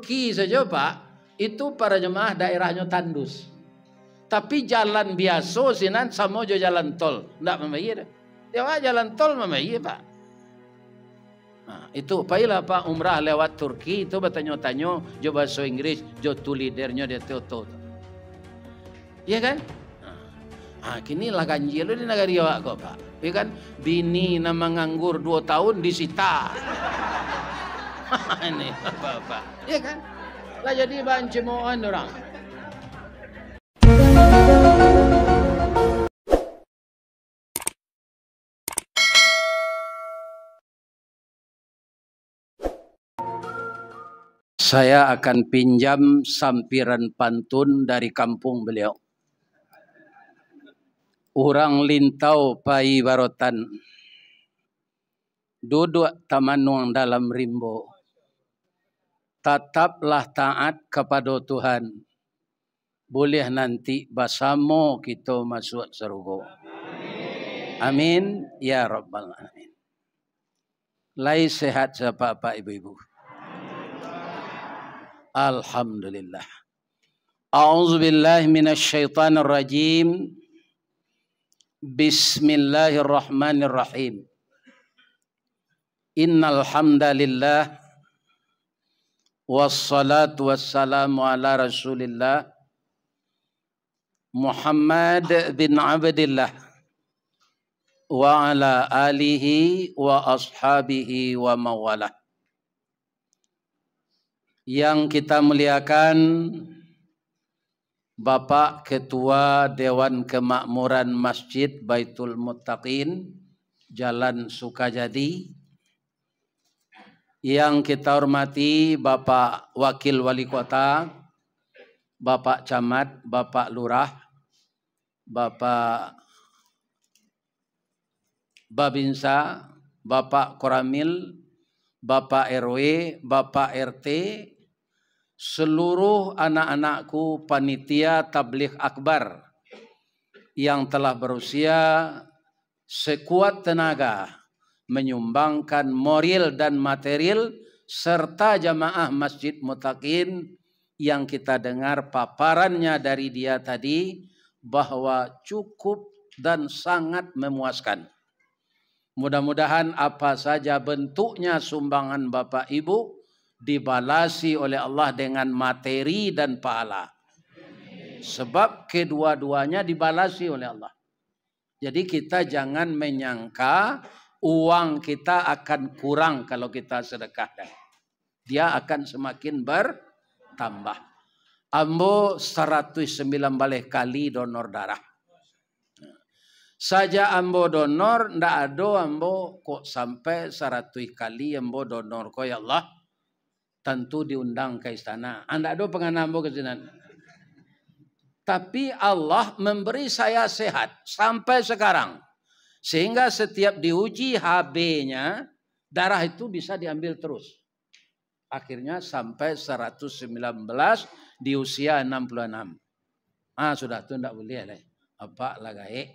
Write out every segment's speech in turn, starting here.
Turki saja Pak, itu para jemaah daerahnya tandus. Tapi jalan biasa sinan sama jo jalan tol, ndak membayar. Ya jalan tol membayar Pak. Nah, itu pailah Pak umrah lewat Turki itu bertanya-tanya jo bahasa Inggris, jo tu leadernya dia tuh. Iya kan? Nah, kini lah ganjil di negara Jawa kok Pak. Iya kan? Bini nama nganggur 2 tahun disita. Ini Bapak. Iya kan? Lah jadi bahan cemoohan orang. Saya akan pinjam sampiran pantun dari kampung beliau. Orang lintau pai barotan, duduk tamanung dalam rimbo. Tetaplah taat kepada Tuhan. Boleh nanti bersama kita masuk surga. Amin ya rabbal alamin. Lai sehat Bapak Ibu-ibu. Alhamdulillah. A'udzubillahi minasyaitonir rajim. Bismillahirrahmanirrahim. Innal hamdalillah wassalatu wassalamu ala Rasulillah Muhammad bin Abdillah wa ala alihi wa ashabihi wa mawalah. Yang kita muliakan Bapak Ketua Dewan Kemakmuran Masjid Baitul Muttaqin Jalan Sukajadi. Yang kita hormati Bapak Wakil Wali Kota, Bapak Camat, Bapak Lurah, Bapak Babinsa, Bapak Koramil, Bapak RW, Bapak RT, seluruh anak-anakku panitia tabligh akbar yang telah berusia sekuat tenaga menyumbangkan moral dan material serta jamaah Masjid Muttaqin yang kita dengar paparannya dari dia tadi bahwa cukup dan sangat memuaskan. Mudah-mudahan apa saja bentuknya sumbangan Bapak Ibu dibalasi oleh Allah dengan materi dan pahala. Sebab kedua-duanya dibalasi oleh Allah. Jadi kita jangan menyangka uang kita akan kurang kalau kita sedekahkan. Dia akan semakin bertambah. Ambo 109 kali donor darah. Saja ambo donor, ndak ada ambo kok sampai 100 kali ambo donor kok ya Allah. Tentu diundang ke istana. Anda ada penganambo ke sini. Tapi Allah memberi saya sehat sampai sekarang. Sehingga setiap diuji HB-nya, darah itu bisa diambil terus. Akhirnya sampai 119 di usia 66. Sudah tu tidak boleh lah. Apa lagi?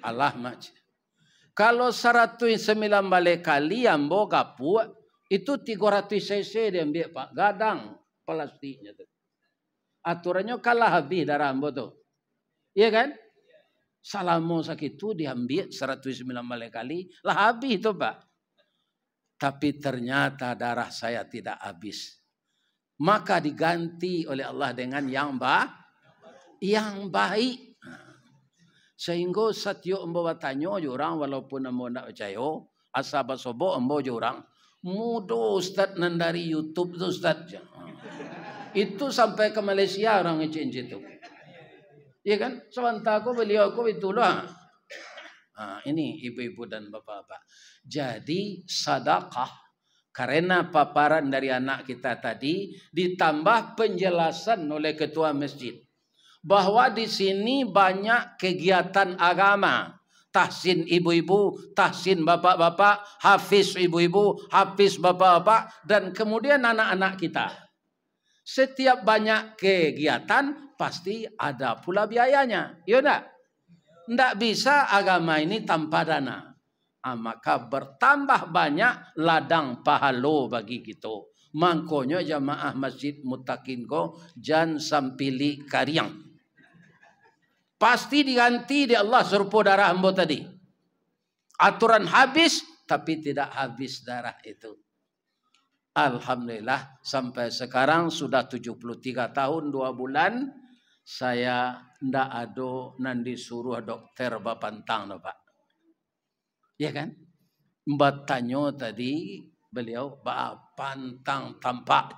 Allah mac. Kalau 109 kali ambo gapu, itu 300 cc diambil Pak. Gadang plastiknya tuh. Aturannya kalah habis darah ambo tuh. Iya kan? Salamo sakit itu diambil 109 kali. Lah habis itu Pak. Tapi ternyata darah saya tidak habis. Maka diganti oleh Allah dengan yang baik. Sehingga satyo ambo bertanya orang walaupun ambo tidak percaya. Asal basobo ambo orang. Mudah Ustaz dari YouTube itu Ustaz. Itu sampai ke Malaysia orang ngecen itu. Iya kan? Sebentar aku beliau aku itulah. Ini ibu-ibu dan bapak-bapak. Jadi sedekah karena paparan dari anak kita tadi ditambah penjelasan oleh ketua masjid bahwa di sini banyak kegiatan agama. Tahsin ibu-ibu, tahsin bapak-bapak, hafiz ibu-ibu, hafiz bapak-bapak, dan kemudian anak-anak kita. Setiap banyak kegiatan pasti ada pula biayanya. Ya enggak? Enggak bisa agama ini tanpa dana. Maka bertambah banyak ladang pahala bagi kita. Mangkonyo jamaah masjid mutakin ko jan sampili kariang. Pasti diganti di Allah serpo darah ambo tadi. Aturan habis tapi tidak habis darah itu. Alhamdulillah sampai sekarang sudah 73 tahun 2 bulan saya ndak ado nan disuruh dokter bapantang no Pak. Ya kan? Mbak tanyo tadi beliau pantang tampak.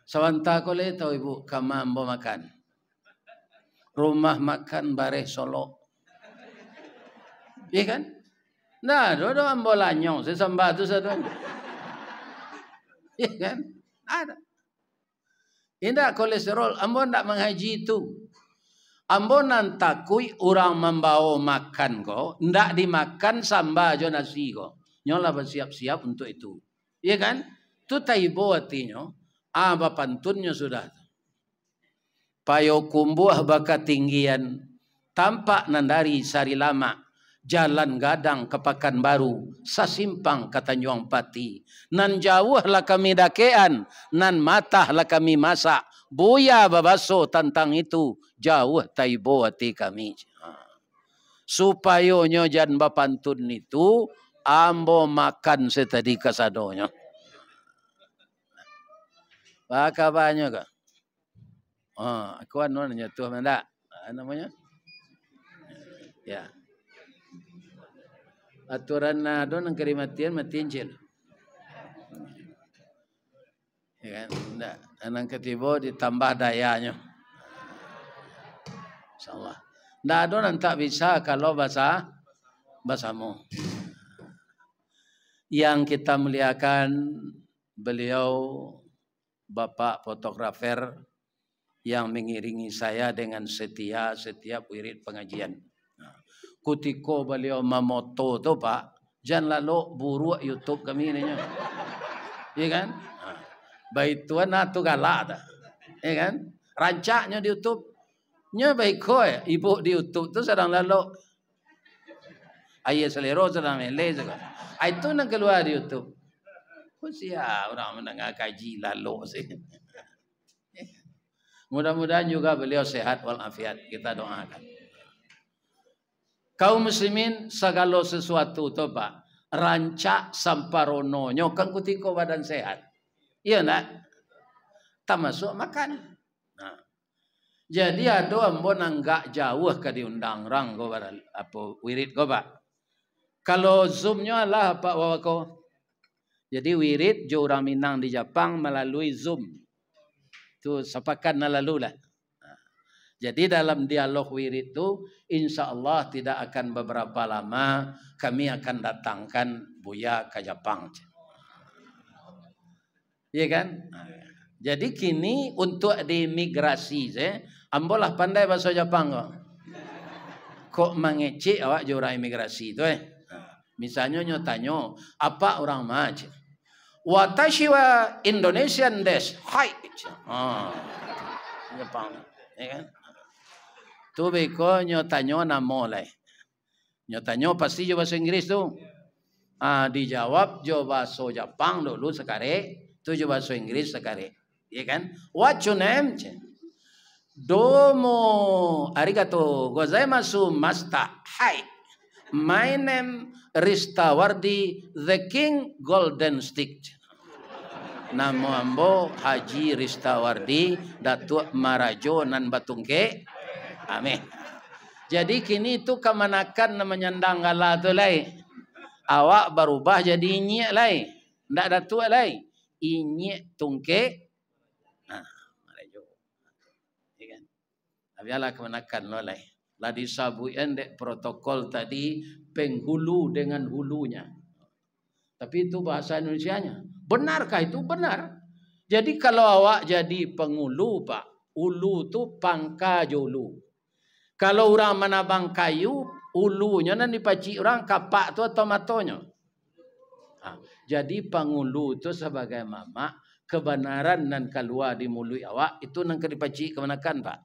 Sawanta ko le tahu Ibu kama ambo makan. Rumah makan Bareh Solo. Ya kan? Nah, dodo ambo lanyong sesambah tu satu. Ya kan? Ada. Indah kolesterol, ambo ndak menghaji itu. Ambo nan takui orang membawa makan ko, ndak dimakan sambal jo nasi ko. Nyola bersiap-siap untuk itu. Ya kan? Tu taibo artinya, bapantunnya sudah. Payo kumbuh baka tinggian, tampak nandari sari lama. Jalan gadang ke Pekanbaru, sasimpang ke Tanjung Pati. Nan jauh lah kami dakean, nan matah lah kami masak. Buya babaso tentang itu, jauh taibo hati kami. Supaya nyo jan bapantun itu, ambo makan setadi kasadonyo. Baka banyak ka? Aku anu nanya tuh mana? Namanya? Ya. Aturan na doon ang karimatian matinjil. Ya kan? Nggak. Anang ketibo ditambah dayanya. Insyaallah. Nggak doon ang tak bisa kalau bahasamu. Yang kita muliakan beliau Bapak fotografer yang mengiringi saya dengan setia setiap wirid pengajian. Kutiko beliau memoto tu Pak, jangan lalu buruk YouTube kami ini. Iya kan? Baik tuan tu galak dah. Iya kan? Rancaknya di YouTube. Nya baik koi ibu di YouTube tu sedang lalu. Ayah selero sedang mele juga. Itu nak keluar di YouTube. Siapa orang mendengar kaji lalu sih. Mudah-mudahan juga beliau sehat walafiat. Kita doakan. Kaum muslimin segala sesuatu tu Pak. Rancak samparono. Nyokang kutiko badan sehat. Iya nak? Tak masuk makan. Nah. Jadi ada ambo nanggak jauh ke diundang rang ko apa wirid ko Pak. Kalau zoomnya lah Pak Wawako. Jadi wirid jo orang Minang di Jepang melalui Zoom. Tu sepakat lalu lah. Jadi dalam dialog wirid itu insya Allah tidak akan beberapa lama kami akan datangkan Buya ke Jepang. Iya kan? Jadi kini untuk diimigrasi, ambolah pandai bahasa Jepang kok. Kok mengecek awak jurang imigrasi itu Misalnya nyotanyo apa orang maj. Watashi wa Indonesian desu. Hai. Jepang, ya kan? Tu beko nyotanyo namo lai. Nyotanyo pasti jo bahasa Inggris tu. Dijawab jo bahasa Jepang dulu sekare, tu jo bahasa Inggris sekare. Ya kan? What your name? Domo arigato gozaimasu masta. Hai. My name Ristawardi the King Golden Stick. Namo ambo Haji Ristawardi Datuk Marajo nan Batungke. Amin. Jadi kini itu kemanakan menyandang gala tu lai. Awak berubah jadi inyek lai. Ndak datuk lai. Inyek tungke. Marajo. Ya kan? Tapi ala kemanakan lo lai. Lah disabuin dek protokol tadi penghulu dengan hulunya. Tapi itu bahasa Indonesianya. Benarkah itu? Benar. Jadi kalau awak jadi penghulu Pak, ulu tu pangka jolu. Kalau orang menabang kayu, ulunya nanti dipaci orang kapak tu atau matonya. Jadi penghulu tu sebagai mama kebenaran dan keluar di mulut awak itu nang dipaci kemanakan Pak.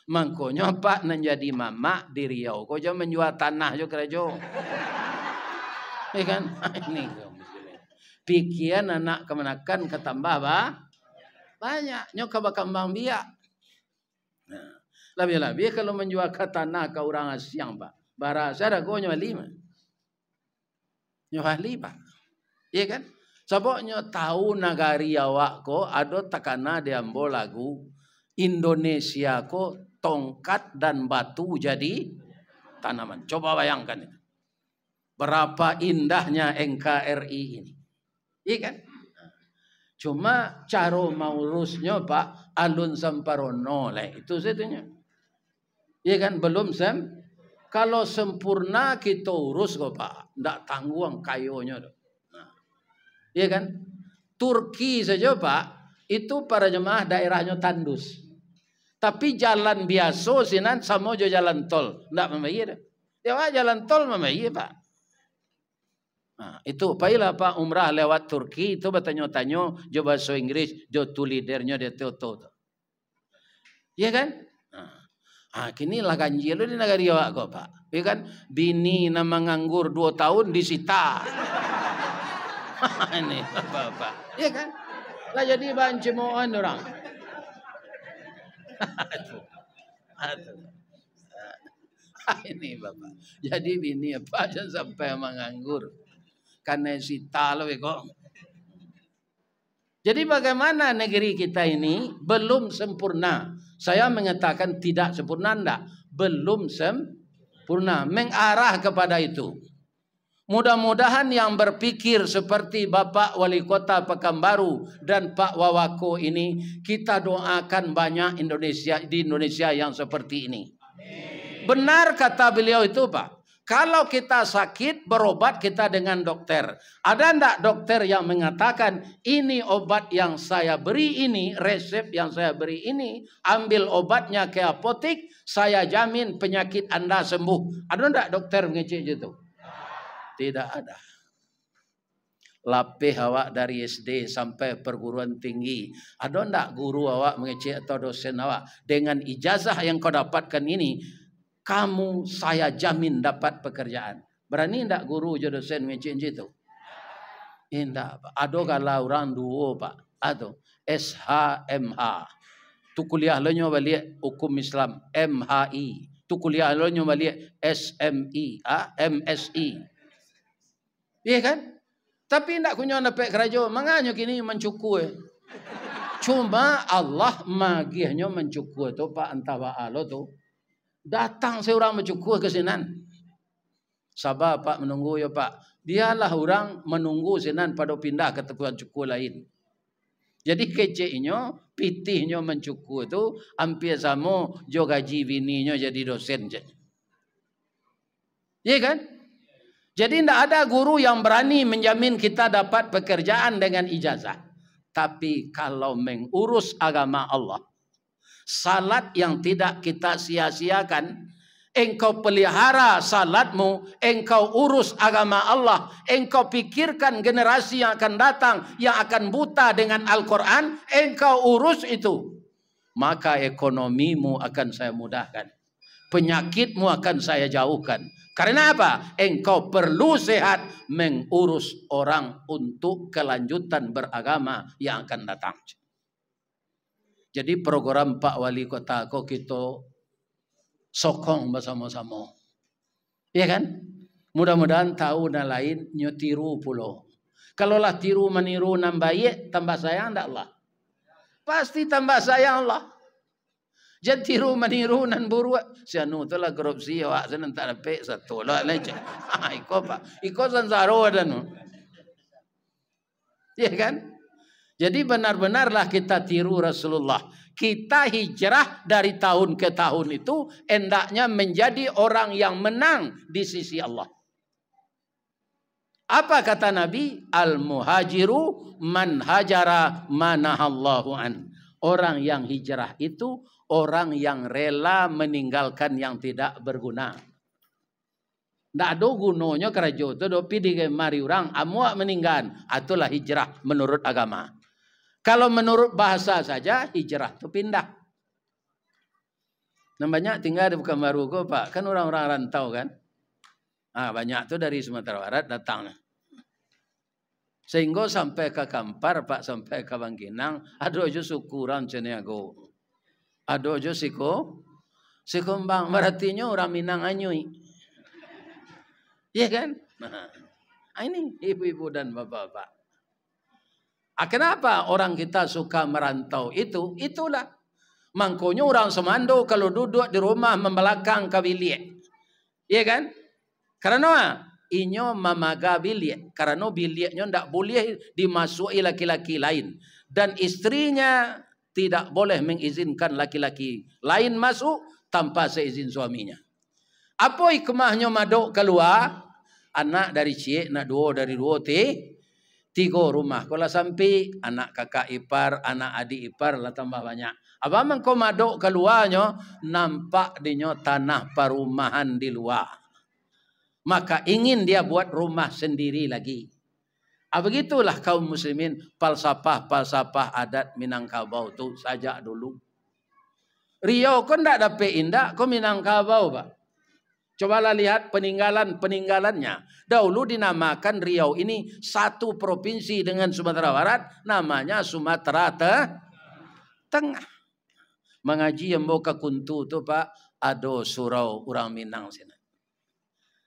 Mangkonya Pak nan jadi mama di Riau. Kau jangan menjual tanah jo kerja. Ya kan? Ini Pikiran anak kemenakan ketambah banyak. Nyo kabakambang biak. Nah, lebih-lebih kalau menjual ke tanah ke orang asyang Pak. Barasa dah go nyo lima. Nyo ahli Pak. Iya kan? Sebab nyo tahu nagari awak ko ada takana diambo lagu Indonesia ko tongkat dan batu jadi tanaman. Coba bayangkan itu. Berapa indahnya NKRI ini. Iya kan? Cuma cara maurusnya Pak alun samparono lah itu setunya. Iya kan belum kalau sempurna kita urus kok Pak, ndak tanggung kayonya. Nah, iya kan? Turki saja Pak, itu para jemaah daerahnya tandus. Tapi jalan biasa sinan sama jo jalan tol, ndak membayar. Ya jalan tol membayar Pak. Nah, itu pailah Pak umrah lewat Turki itu bertanya-tanya jo bahasa Inggris jo tu leadernya dia toto. Iya kan? Kini lah ganjil di negara awak kok Pak. Ya kan? Bini nama nganggur 2 tahun disita. Ini Bapak. Ya kan? Lah jadi bahan cemoohan orang. Ini Bapak. Jadi bini apa jangan sampai menganggur. Karena sita loh kok. Jadi bagaimana negeri kita ini belum sempurna. Saya mengatakan tidak sempurna enggak. Belum sempurna. Mengarah kepada itu. Mudah-mudahan yang berpikir seperti Bapak Wali Kota Pekanbaru dan Pak Wawako ini. Kita doakan banyak di Indonesia yang seperti ini. Benar kata beliau itu Pak. Kalau kita sakit, berobat kita dengan dokter. Ada enggak dokter yang mengatakan, ini obat yang saya beri ini, resep yang saya beri ini, ambil obatnya ke apotek, saya jamin penyakit Anda sembuh. Ada enggak dokter mengecek gitu? Tidak ada. Lapih awak dari SD sampai perguruan tinggi. Ada enggak guru awak mengecek atau dosen awak? Dengan ijazah yang kau dapatkan ini, kamu saya jamin dapat pekerjaan. Berani enggak guru je dosen ngecek itu? Enggak. Ada kalau orang dua Pak. Ada SHMH. Tu kuliah lo nyo balik hukum Islam MHI. Tu kuliah lo nyo balik SMI, MSI. Iya kan? Tapi enggak kunyo dapat kerja. Manganyo kini mencukuh. Cuma Allah magihnya mencukuh tu Pak entah baalo tu. Datang seorang mencukuh ke sinan. Sabar Pak menunggu ya Pak. Dialah orang menunggu sinan pada pindah ke tempat cukuh lain. Jadi keceknya, pitihnya mencukuh itu hampir sama jo gaji bininya jadi dosen. Iya kan? Jadi tidak ada guru yang berani menjamin kita dapat pekerjaan dengan ijazah. Tapi kalau mengurus agama Allah, salat yang tidak kita sia-siakan, engkau pelihara salatmu, engkau urus agama Allah, engkau pikirkan generasi yang akan datang yang akan buta dengan Al-Quran, engkau urus itu, maka ekonomimu akan saya mudahkan, penyakitmu akan saya jauhkan. Karena apa? Engkau perlu sehat mengurus orang untuk kelanjutan beragama yang akan datang. Jadi program Pak Wali Kota kok kita sokong bersama-sama. Ya kan? Mudah-mudahan tahun lain nyotiru pulau. Kalaulah tiru meniru nambaye tambah sayang ndak Allah. Pasti tambah sayang Allah. Jadi tiru meniru nan buru. Sianu tu lah korupsi awak senang tak dapat satu lah leje. Iko Pak. Iko sansaro dan. Ya kan? Jadi benar-benarlah kita tiru Rasulullah. Kita hijrah dari tahun ke tahun itu hendaknya menjadi orang yang menang di sisi Allah. Apa kata Nabi? Al-muhajiru man hajara manahallahu an. Orang yang hijrah itu orang yang rela meninggalkan yang tidak berguna. Tidak ada gunanya kerja itu. Tapi di mari orang amuak meninggal. Itulah hijrah menurut agama. Kalau menurut bahasa saja hijrah itu pindah. Nah, banyak tinggal di Pekanbaru kok Pak. Kan orang-orang rantau kan. Banyak tuh dari Sumatera Barat datang. Sehingga sampai ke Kampar, Pak, sampai ke Bangkinang, ada aja syukuran ceniago. Ada aja sikumbang, berartinya orang Minang anyui. Iya kan? Nah, ini ibu-ibu dan bapak-bapak. Kenapa orang kita suka merantau itu? Itulah. Mangkonya orang Semando kalau duduk di rumah membelakang ke bilik. Iya kan? Karena inyo mamaga bilik. Karena biliknya tidak boleh dimasuki laki-laki lain. Dan istrinya tidak boleh mengizinkan laki-laki lain masuk tanpa seizin suaminya. Apa hikmahnya madok keluar? Anak dari cik, anak dua dari dua, tiga rumah. Kalau sampai anak kakak ipar, anak adik ipar lah tambah banyak. Apa mengko madok keluarnya nampak dinyo tanah perumahan di luar. Maka ingin dia buat rumah sendiri lagi. Begitulah kaum muslimin falsafah adat Minangkabau tu sajak dulu. Riau kau ndak dapat indah, kau Minangkabau, Pak. Cobalah lihat peninggalannya. Dahulu dinamakan Riau ini satu provinsi dengan Sumatera Barat, namanya Sumatera Tengah. Mengaji yang mau ke Kuntu tu, Pak, ada surau orang Minang sini.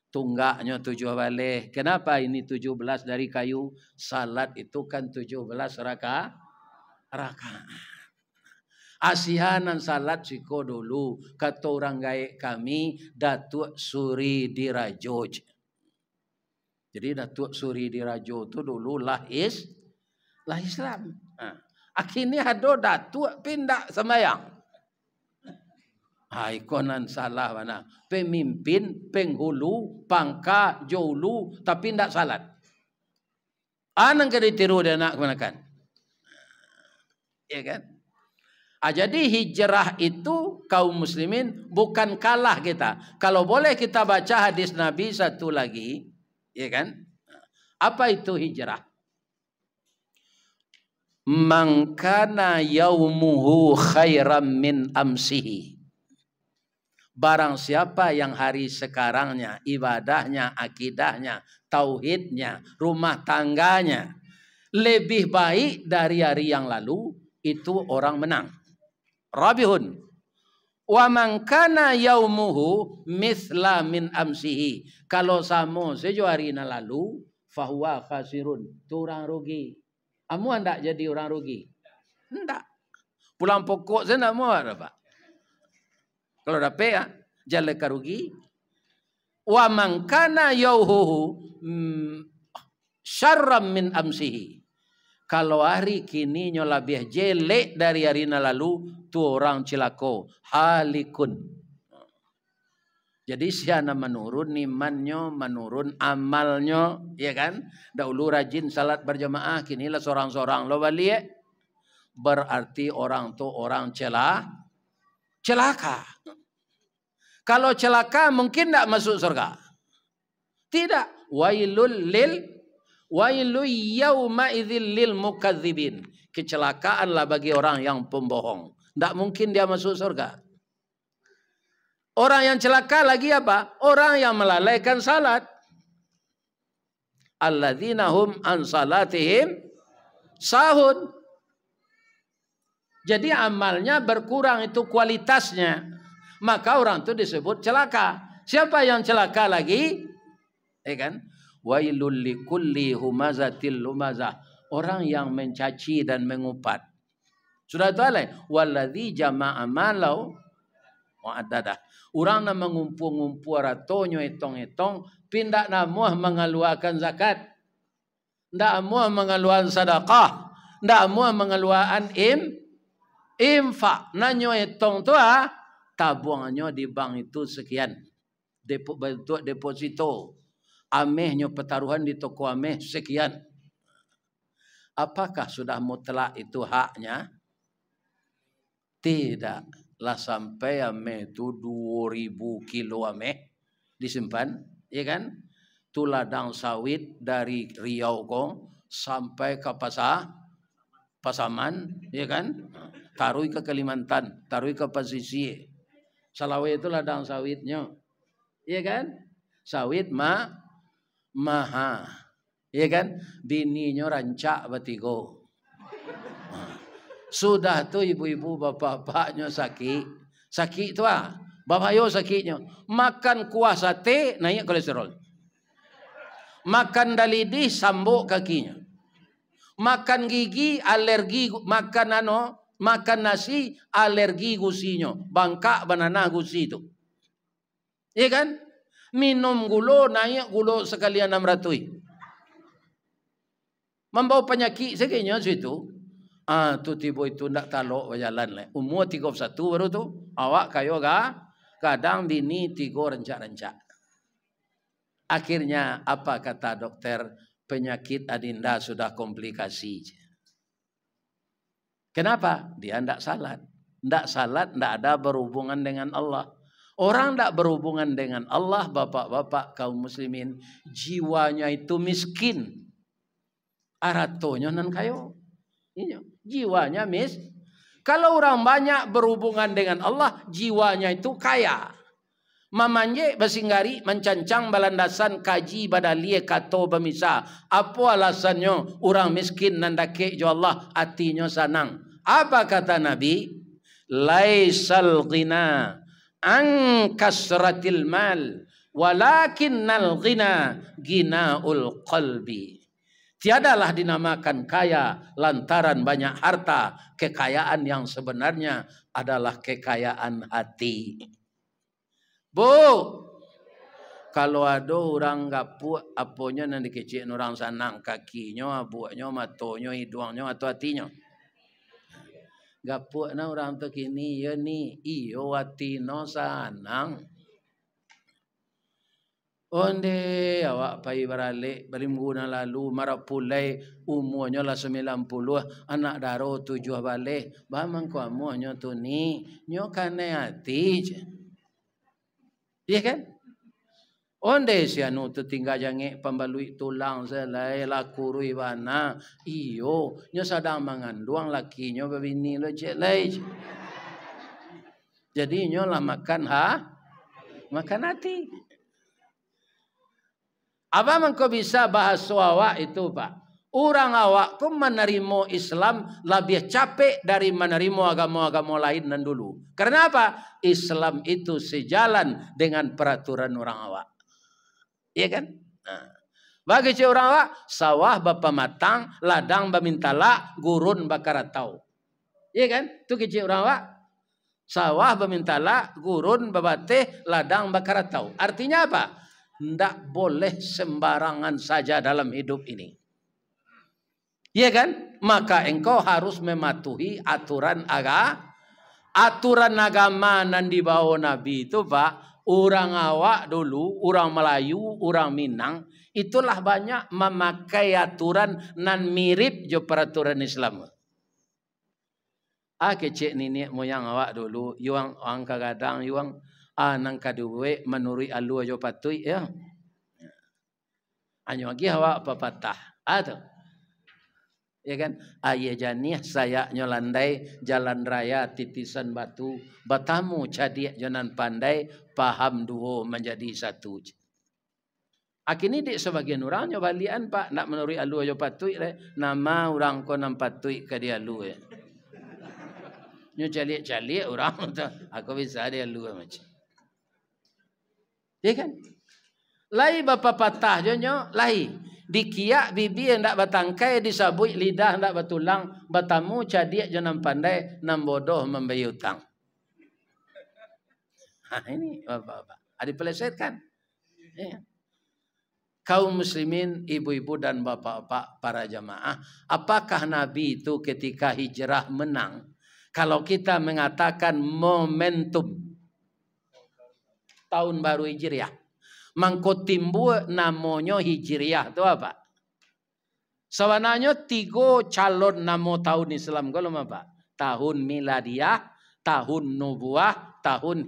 Tunggaknya 7 balik. Kenapa ini 17 dari kayu? Salat itu kan 17 rakaat. Asihanan salat siko dulu. Kata orang gaek kami, Datuk Suri Dirajo. Jadi Datuk Suri Dirajo itu dulu lah Islam. Akhirnya ada Datuk pindah sembahyang. Ikonan salah mana? Pemimpin, penghulu, pangka, jolu, tapi tidak salat. Anang kena ditiru dia nak kemenakan. Ya kan? Jadi hijrah itu kaum muslimin bukan kalah kita. Kalau boleh kita baca hadis Nabi satu lagi, ya kan? Apa itu hijrah? Man kana yaumuhu khairam min amsihi. Barang siapa yang hari sekarangnya, ibadahnya, akidahnya, tauhidnya, rumah tangganya lebih baik dari hari yang lalu, itu orang menang. Rabihun. Wa man kana yaumuhu mithla min amsihi. Kalau sama saja hari yang lalu, fahuwa khasirun. Itu orang rugi. Kamu hendak jadi orang rugi? Hendak. Pulang pokok saya tidak mau ada, Pak. Kalau dapat ya, jalan rugi. Wa man kana yauhuhu syarram min amsihi. Kalau hari kini lebih jelek dari hari lalu, tu orang cilako, halikun. Jadi siana menurun imannya, menurun amalnya, ya kan? Dahulu rajin salat berjamaah, kini lah seorang-seorang lo balik. Berarti orang tu orang celaka. Kalau celaka mungkin tidak masuk surga. Tidak. Wailul yawma idzil lil mukadzibin. Kecelakaanlah bagi orang yang pembohong. Tidak mungkin dia masuk surga. Orang yang celaka lagi apa? Orang yang melalaikan salat. Alladzina hum an salatihim sahun. Jadi amalnya berkurang itu kualitasnya. Maka orang itu disebut celaka. Siapa yang celaka lagi? Ya kan? Wailul likulli humazatil lumazah. Orang yang mencaci dan mengupat. Sudah tahu lah. Walladzi jama'a malau wa'adada. Orang yang mengumpul-ngumpul ratonyo etong-etong. Pindah namuah mengeluarkan zakat. Tidak amuah mengeluarkan sedekah. Tidak amuah mengeluarkan infak. Nanyo etong tu tabuannya di bank itu sekian. Bentuk deposito. Amehnya pertaruhan di toko ameh sekian. Apakah sudah mutlak itu haknya? Tidak. Lah sampai ameh itu 2000 kilo ameh disimpan. Ya kan? Tu ladang sawit dari Riau kong sampai ke Pasaman. Ya kan? Taruh ke Kalimantan. Taruh ke Pasisir. Salawai itu ladang sawitnya. Ya kan? Sawit maha. Iya kan? Bininya rancak betigo. Sudah tuh ibu-ibu bapak-bapaknya sakit. Sakit tuh bapak yo sakitnya. Makan kuah sate naik kolesterol. Makan dalidi sambuk kakinya. Makan gigi alergi, makan nasi alergi gusinya. Bangkak banana gusi itu. Iya kan? Minum gula naik gula sekalian 600. Membawa penyakit segini situ. Tu tiba itu ndak talok berjalan le. Umur 31 baru tu. Awak kayo kadang bini 3 rencak-rencak. Akhirnya apa kata dokter? Penyakit adinda sudah komplikasi. Kenapa? Dia ndak salat. Ndak salat, ndak ada berhubungan dengan Allah. Orang ndak berhubungan dengan Allah, bapak-bapak kaum muslimin, jiwanya itu miskin. Aratonya nan kayo. Jiwanya Kalau orang banyak berhubungan dengan Allah, jiwanya itu kaya. Mamanje basinggari mencancang balandasan kaji badalie kato bamisa. Apa alasannya orang miskin nandake jo Allah hatinya sanang. Apa kata Nabi? Laisal ghina an kasratil mal walakinnal ghina ghinaul qalbi. Tiadalah dinamakan kaya lantaran banyak harta. Kekayaan yang sebenarnya adalah kekayaan hati. Bu, kalau ada orang gapuk, aponya nanti kecil orang sanang kakinya, abuaknya, matonya, hidungnya atau hatinya. Gapuk na orang tu kini ya ni iyo hatino sanang. Onde awak pai baralik berimguna lalu marapulai umurnya lah 90 anak daro 7 balik bamang kamunya tu ni nyo kane hati. Iya kan? Onde si anu tu tinggal jange pembalui tulang selai lakurui bana iyo nyo sadang mengandung lakinya babini lo jelai. Jadi nyo lah makan hati. Apa mengko bisa bahas awak itu Pak? Orang awak ku menerima Islam lebih capek dari menerima agama-agama lain dan dulu. Karena apa? Islam itu sejalan dengan peraturan orang awak. Iya kan? Nah. Bagi orang awak, sawah bapa matang, ladang bamintala, gurun bakaratau. Iya kan? Itu kecil orang awak. Sawah bamintala, gurun babate, ladang bakaratau. Artinya apa? Tidak boleh sembarangan saja dalam hidup ini. Iya kan? Maka engkau harus mematuhi aturan agama nan dibawa Nabi itu Pak. Orang awak dulu, orang Melayu, orang Minang, itulah banyak memakai aturan nan mirip jo peraturan Islam. Kecik nenek moyang awak dulu, yuang ang kagadang, yuang nang kaduwe menurut alu aja patui ya. Anyo lagi awak papatah. Atau ya kan? Ayah janih saya nyolandai jalan raya titisan batu. Batamu cadik jangan pandai paham duo menjadi satu. Akini di sebagian orang nyobalian Pak nak menurut alu aja patui nama orang ko nam patui ke dia alu ya. Nyo calik orang tu aku bisa dia alu macam. Ya kan? Lai bapa patah jonyo, lai. Dikiak bibi hendak batangkai, disabui lidah hendak batulang, batamu cadik jangan pandai, nam bodoh membayar utang. Ini bapak-bapak. Ada pelesetkan. Ya. Kaum muslimin, ibu-ibu dan bapak-bapak para jamaah, apakah Nabi itu ketika hijrah menang? Kalau kita mengatakan momentum tahun baru Hijriah. Mangko timbul namanya Hijriah itu apa? Sebenarnya 3 calon nama tahun Islam kalau apa? Tahun miladiah, tahun nubuah, tahun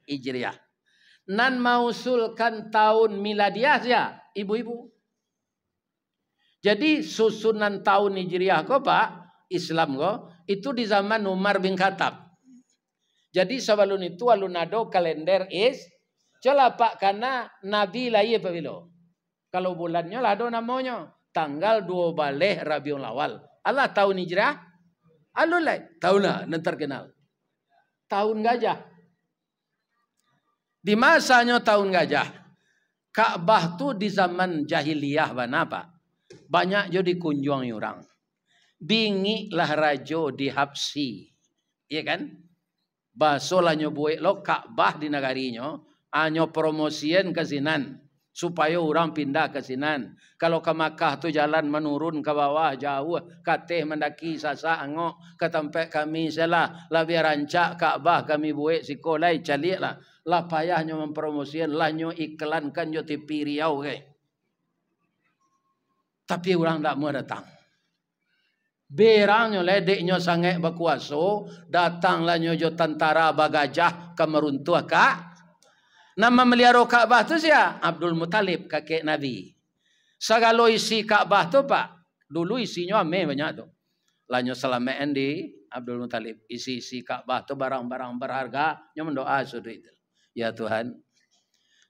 Hijriah. Nan mausulkan tahun miladiah ya, ibu-ibu. Jadi susunan tahun Hijriah kok Pak, Islam kok itu di zaman Umar bin Khattab. Jadi sebelum itu alun ado kalender is coba Pak karena Nabi lahir pabilo. Kalau bulannya lah ada namanya. Tanggal 12 Rabiul Awal. Allah tahun hijrah. Alulai. Tahun lah. Dan terkenal. Tahun gajah. Di masanya tahun gajah. Ka'bah tu di zaman jahiliyah mana Pak? Banyak jo dikunjung orang. Bingi lah rajo di Habsi. Iya kan? Baso lah nyobuik lo Ka'bah di negarinya. Anyo promosian ke sinan. Supaya orang pindah ke sinan. Kalau ke Makkah tu jalan menurun ke bawah jauh. Kateh mendaki sasa angok. Ke tempat kami salah. Lebih rancak Ka'bah kami buik sikolai calik lah. Lah payahnya mempromosian. Lah nyo iklankan jo TV Riau ke. Tapi orang tak mau datang. Berangnya ledeknya sangat berkuasa. Datanglah nyo jo tentara bagajah ke meruntuh Kak. Nama melihara Ka'bah tu siapa? Abdul Muttalib, kakek Nabi. Segala isi Ka'bah tu Pak. Dulu isinya ame banyak tu. Lanyo selamat di Abdul Muttalib. Isi Ka'bah tu barang-barang berharga. Yang mendoa sudah itu. Ya Tuhan.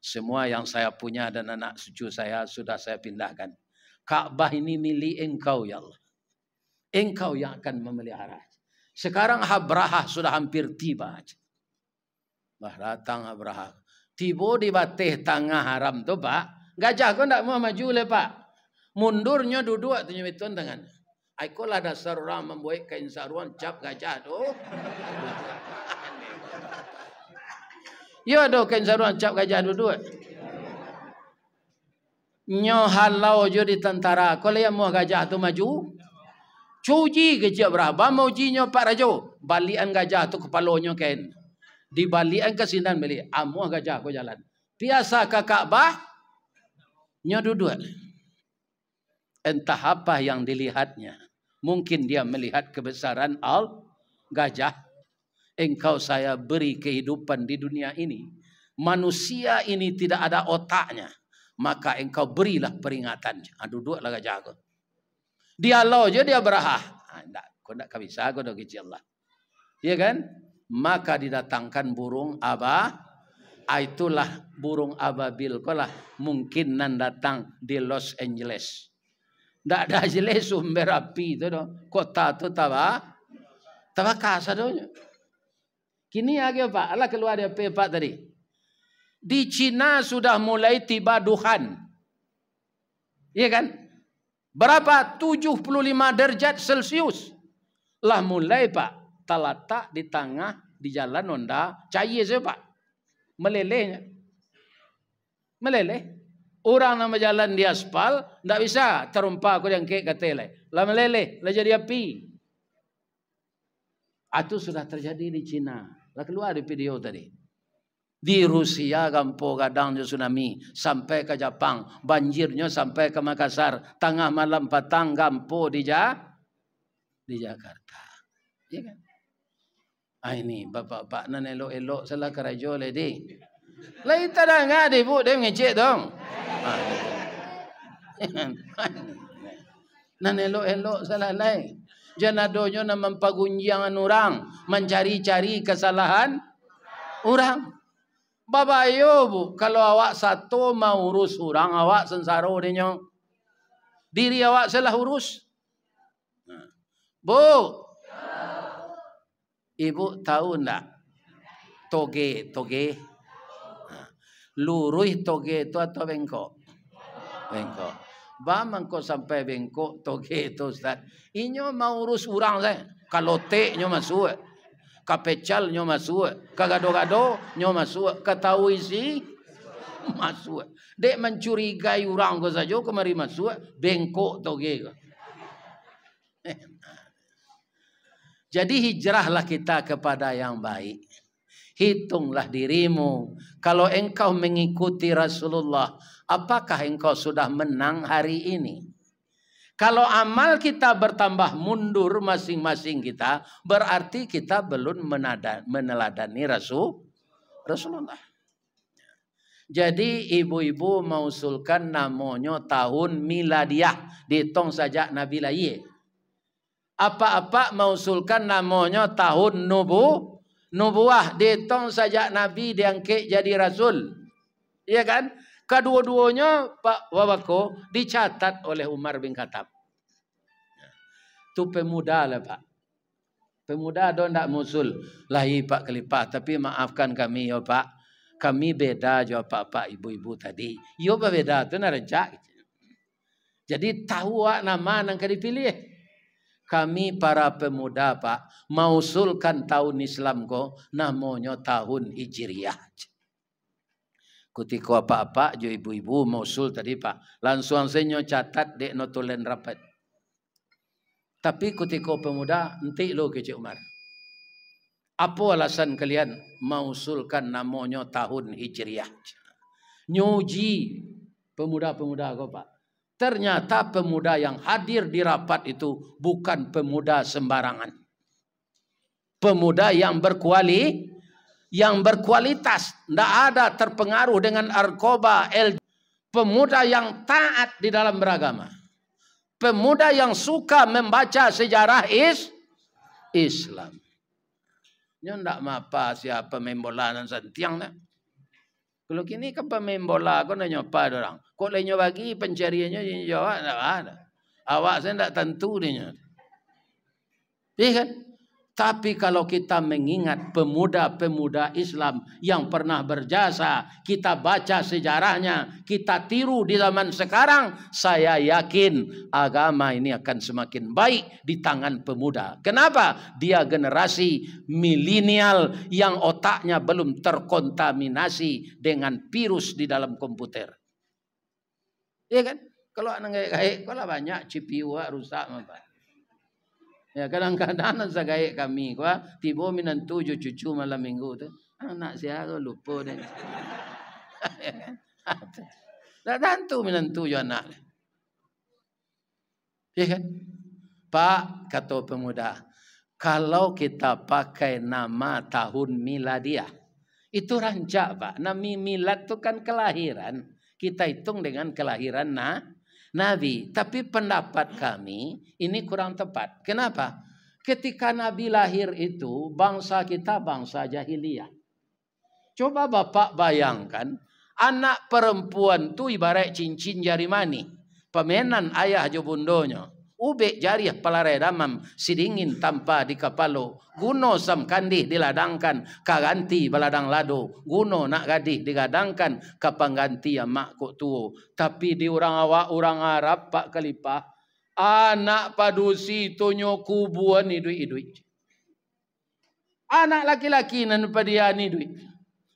Semua yang saya punya dan anak cucu saya sudah saya pindahkan. Ka'bah ini milik Engkau ya Allah. Engkau yang akan memelihara. Sekarang Abraha sudah hampir tiba. Bah datang Abraha. Tiba di batih tengah haram tu Pak. Gajah kau tak mau maju le Pak. Mundurnya duduk tu nyebitun tangan. Aku lah dasar orang membuat kain saruan cap gajah tu. Ya do kain saruan cap gajah duduk. Nyo halau jo di tentara. Kalau yang mau gajah tu maju. Cuji kecil berapa. Mau jinyo Pak Rajo. Balian gajah tu kepalanya kain. Dibalikan ke sinan beli. Amuah gajah aku jalan. Biasa ke Ka'bah. Nya duduk. Entah apa yang dilihatnya. Mungkin dia melihat kebesaran gajah. Engkau saya beri kehidupan di dunia ini. Manusia ini tidak ada otaknya. Maka engkau berilah peringatan. Duduklah gajah aku. Dia lo je dia berah. Kau tak bisa aku dah kecil lah. Iya kan? Maka didatangkan burung itulah burung ababil kolah mungkin nan datang di Los Angeles. Tidak ada jelas sumber api itu do. Kota itu tawa kasa do. Kini lagi Pak, Allah keluar dari Pak tadi. Di Cina sudah mulai tiba duhan. Iya kan? Berapa? 75 derajat Celcius. Lah mulai Pak. Terletak di tengah di jalan Honda cair saja Pak. Melelehnya. Meleleh. Orang nama jalan di aspal tidak bisa terumpa aku yang kek katele. Lah meleleh, lah jadi api. Itu sudah terjadi di Cina. Lah keluar di video tadi. Di Rusia gampo kadang tsunami sampai ke Jepang, banjirnya sampai ke Makassar, tengah malam petang gampo di Jakarta. Ya kan? Ini bapak-bapak nan elok-elok salah kerajo le di. Lai tada ngade bu dem ngecek dong. Nan elok-elok salah lai. Janadonyo na mempagunjiangan orang, mencari-cari kesalahan orang. Babayo bu, kalau awak satu mau urus orang, awak sensaro dinyo. Diri awak salah urus. Bu, Ibu tahu enggak? Toge. Luruh toge itu atau bengkok? Bengkok. Bang kau sampai bengkok toge itu Ustaz. Inyo mau urus orang saya. Kalau te nyo masuk. Kapecal nyo masuk. Kagado-gado nyo masuk. Ketahu isi masuk. Dek mencurigai orang ko saja kemari masuk bengkok toge. Jadi hijrahlah kita kepada yang baik. Hitunglah dirimu. Kalau engkau mengikuti Rasulullah, apakah engkau sudah menang hari ini? Kalau amal kita bertambah mundur masing-masing kita, berarti kita belum meneladani Rasulullah. Jadi ibu-ibu mengusulkan namanya tahun miladiah. Dihitung saja Nabi lahir. Apa-apa mengusulkan namanya tahun nubuah. Dihitung saja Nabi diangkat jadi Rasul. Iya kan? Kedua-duanya Pak Wawako dicatat oleh Umar bin Khattab. Itu pemuda lah Pak. Pemuda do ndak musul lahi Pak Kelipah. Tapi maafkan kami ya Pak. Kami beda jo Pak ibu-ibu tadi. Yo beda tu narejak. Jadi tahu nama nang dipilih. Kami para pemuda Pak mausulkan tahun Islam ko namanya tahun Hijriah. Ketika apa-apa jo ibu-ibu mausul tadi Pak, langsung senyo catat dek notulen rapat. Tapi ketika pemuda enti lo ke Cik Umar. Apa alasan kalian mausulkan namanya tahun Hijriah? Nyuji pemuda-pemuda kau Pak. Ternyata pemuda yang hadir di rapat itu bukan pemuda sembarangan. Pemuda yang berkualitas, tidak ada terpengaruh dengan narkoba, pemuda yang taat di dalam beragama, pemuda yang suka membaca sejarah Islam. Nya ndak mapa siapa main bola dan santiang dah. Kalau kini kan pemain bola kau nak nyopa orang, kau lainnya bagi pencariannya jawab tak ada. Awak saya ndak tentu dia. Iya kan? Tapi kalau kita mengingat pemuda-pemuda Islam yang pernah berjasa, kita baca sejarahnya, kita tiru di zaman sekarang, saya yakin agama ini akan semakin baik di tangan pemuda. Kenapa? Dia generasi milenial yang otaknya belum terkontaminasi dengan virus di dalam komputer. Iya kan? Kalau anak kayak kalau banyak CPU rusak apa? Ya kadang-kadang segaik kami gua tiba minan 7 cucu malam minggu tu. Anak siapa lupa deh. Dah tentu minan 7 anak. Ya kan? Pak kata pemuda, kalau kita pakai nama tahun miladiah, itu rancak Pak. Nama milad tu kan kelahiran. Kita hitung dengan kelahiran Nabi. Tapi pendapat kami ini kurang tepat. Kenapa? Ketika Nabi lahir itu bangsa kita bangsa jahiliyah. Coba Bapak bayangkan anak perempuan tu ibarat cincin jari mani. Pemenan ayah jo bundonya. Ube jariah palarai damam sidingin tanpa di kapalo. Guno sam kandih diladangkan kaganti baladang lado. Guno nak gadih digadangkan kapangganti mak kok tuo. Tapi di orang awak orang Arab Pak Kelipah anak padusi tonyo kubuan idui. Anak laki-laki nan padian idui.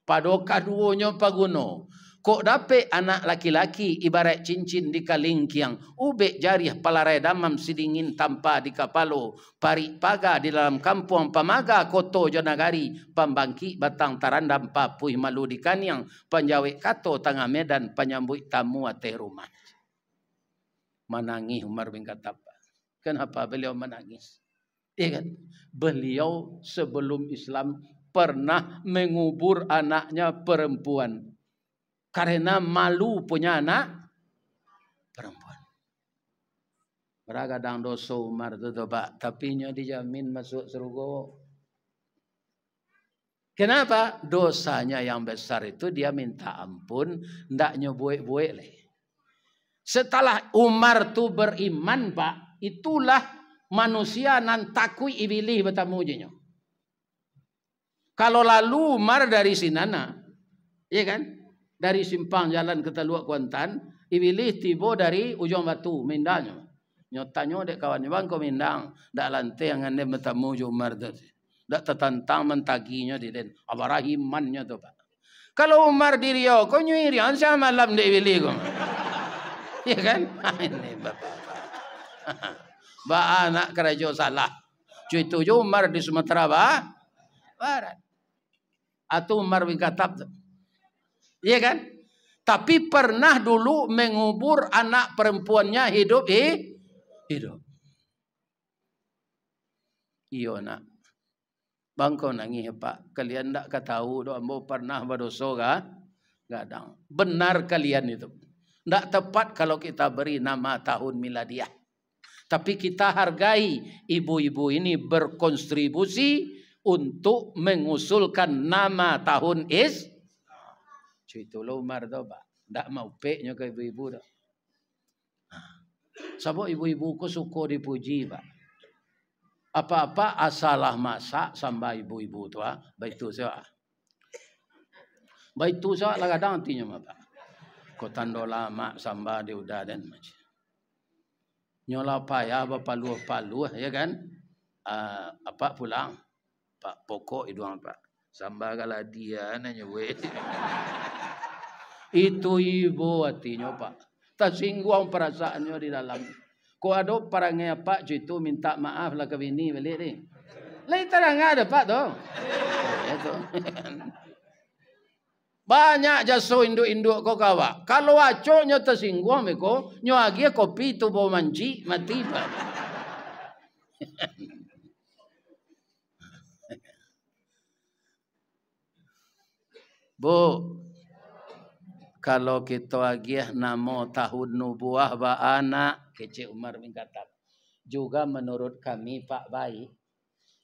Padoka duonyo paguno. Kok dapat anak laki-laki ibarat cincin di kalingkiang. Ube jariah palarai damam sidingin tanpa di kapalo. Pari paga di dalam kampung pamaga koto jonagari. Pambangki batang tarandam papui malu di kanyang. Panjawik kato tengah medan penyambut tamu ate rumah. Menangis Umar bin Khattab. Kenapa beliau menangis? Ya kan? Beliau sebelum Islam pernah mengubur anaknya perempuan. Karena malu punya anak perempuan. Beragadang dosa Umar tu Pak. Tapi nya dijamin masuk surga. Kenapa? Dosanya yang besar itu dia minta ampun. Ndak nyebuik-buik leh. Setelah Umar tu beriman Pak. Itulah manusia nan takui ibilih bertamu jenyo. Kalau lalu Umar dari Sinana. Iya kan? Dari simpang jalan ke Teluk Kuantan, ibilih tiba dari ujung batu, mindanya. Nyotanyo dek kawannya, bang kau mindang, dak lantai yang anda bertemu Umar tu. Dak tertantang mentaginya di den. Abarahimannya tu Pak. Kalau Umar di Riau, kau nyuiri, ansya malam dek ibilih kau. Iya kan? Ini bapak. Ba anak kerajaan salah. Cuy tujuh Umar di Sumatera Barat. Atau Umar bin Khattab tu. Iya kan? Tapi pernah dulu mengubur anak perempuannya hidup. Iyo nak. Bang kau nangis Pak. Kalian tak ketahu doa ambo pernah berdosa gadang. Benar kalian itu. Tak tepat kalau kita beri nama tahun miladiah. Tapi kita hargai ibu-ibu ini berkontribusi untuk mengusulkan nama tahun Itulah Umar tu Pak. Ndak mau peknya ke ibu-ibu dah. Sebab ibu-ibu ku suka dipuji, Pak. Apa-apa asalah masak sampai ibu-ibu tu baik tu saya. Baik tu saya lah kadang tinya Pak. Ko tando lama samba di udah dan macam. Nyola payah palu ya kan? Apa pulang? Pak pokok itu Pak. Samba kala dia nanya we. Itu ibu hatinya Pak. Tersinggung perasaannya di dalam. Ko ada parangnya Pak itu minta maaf lah ke bini balik ni. Lain terang ada Pak tu. Itu. Banyak jaso induk-induk kau kawa. Kalau acoknya tersinggung beko, nyo agi kopi tu bawa manci mati Pak. Bu, kalau kita agiah namo tahun nubuah ba anak kece Umar bin Khattab. Juga menurut kami Pak baik.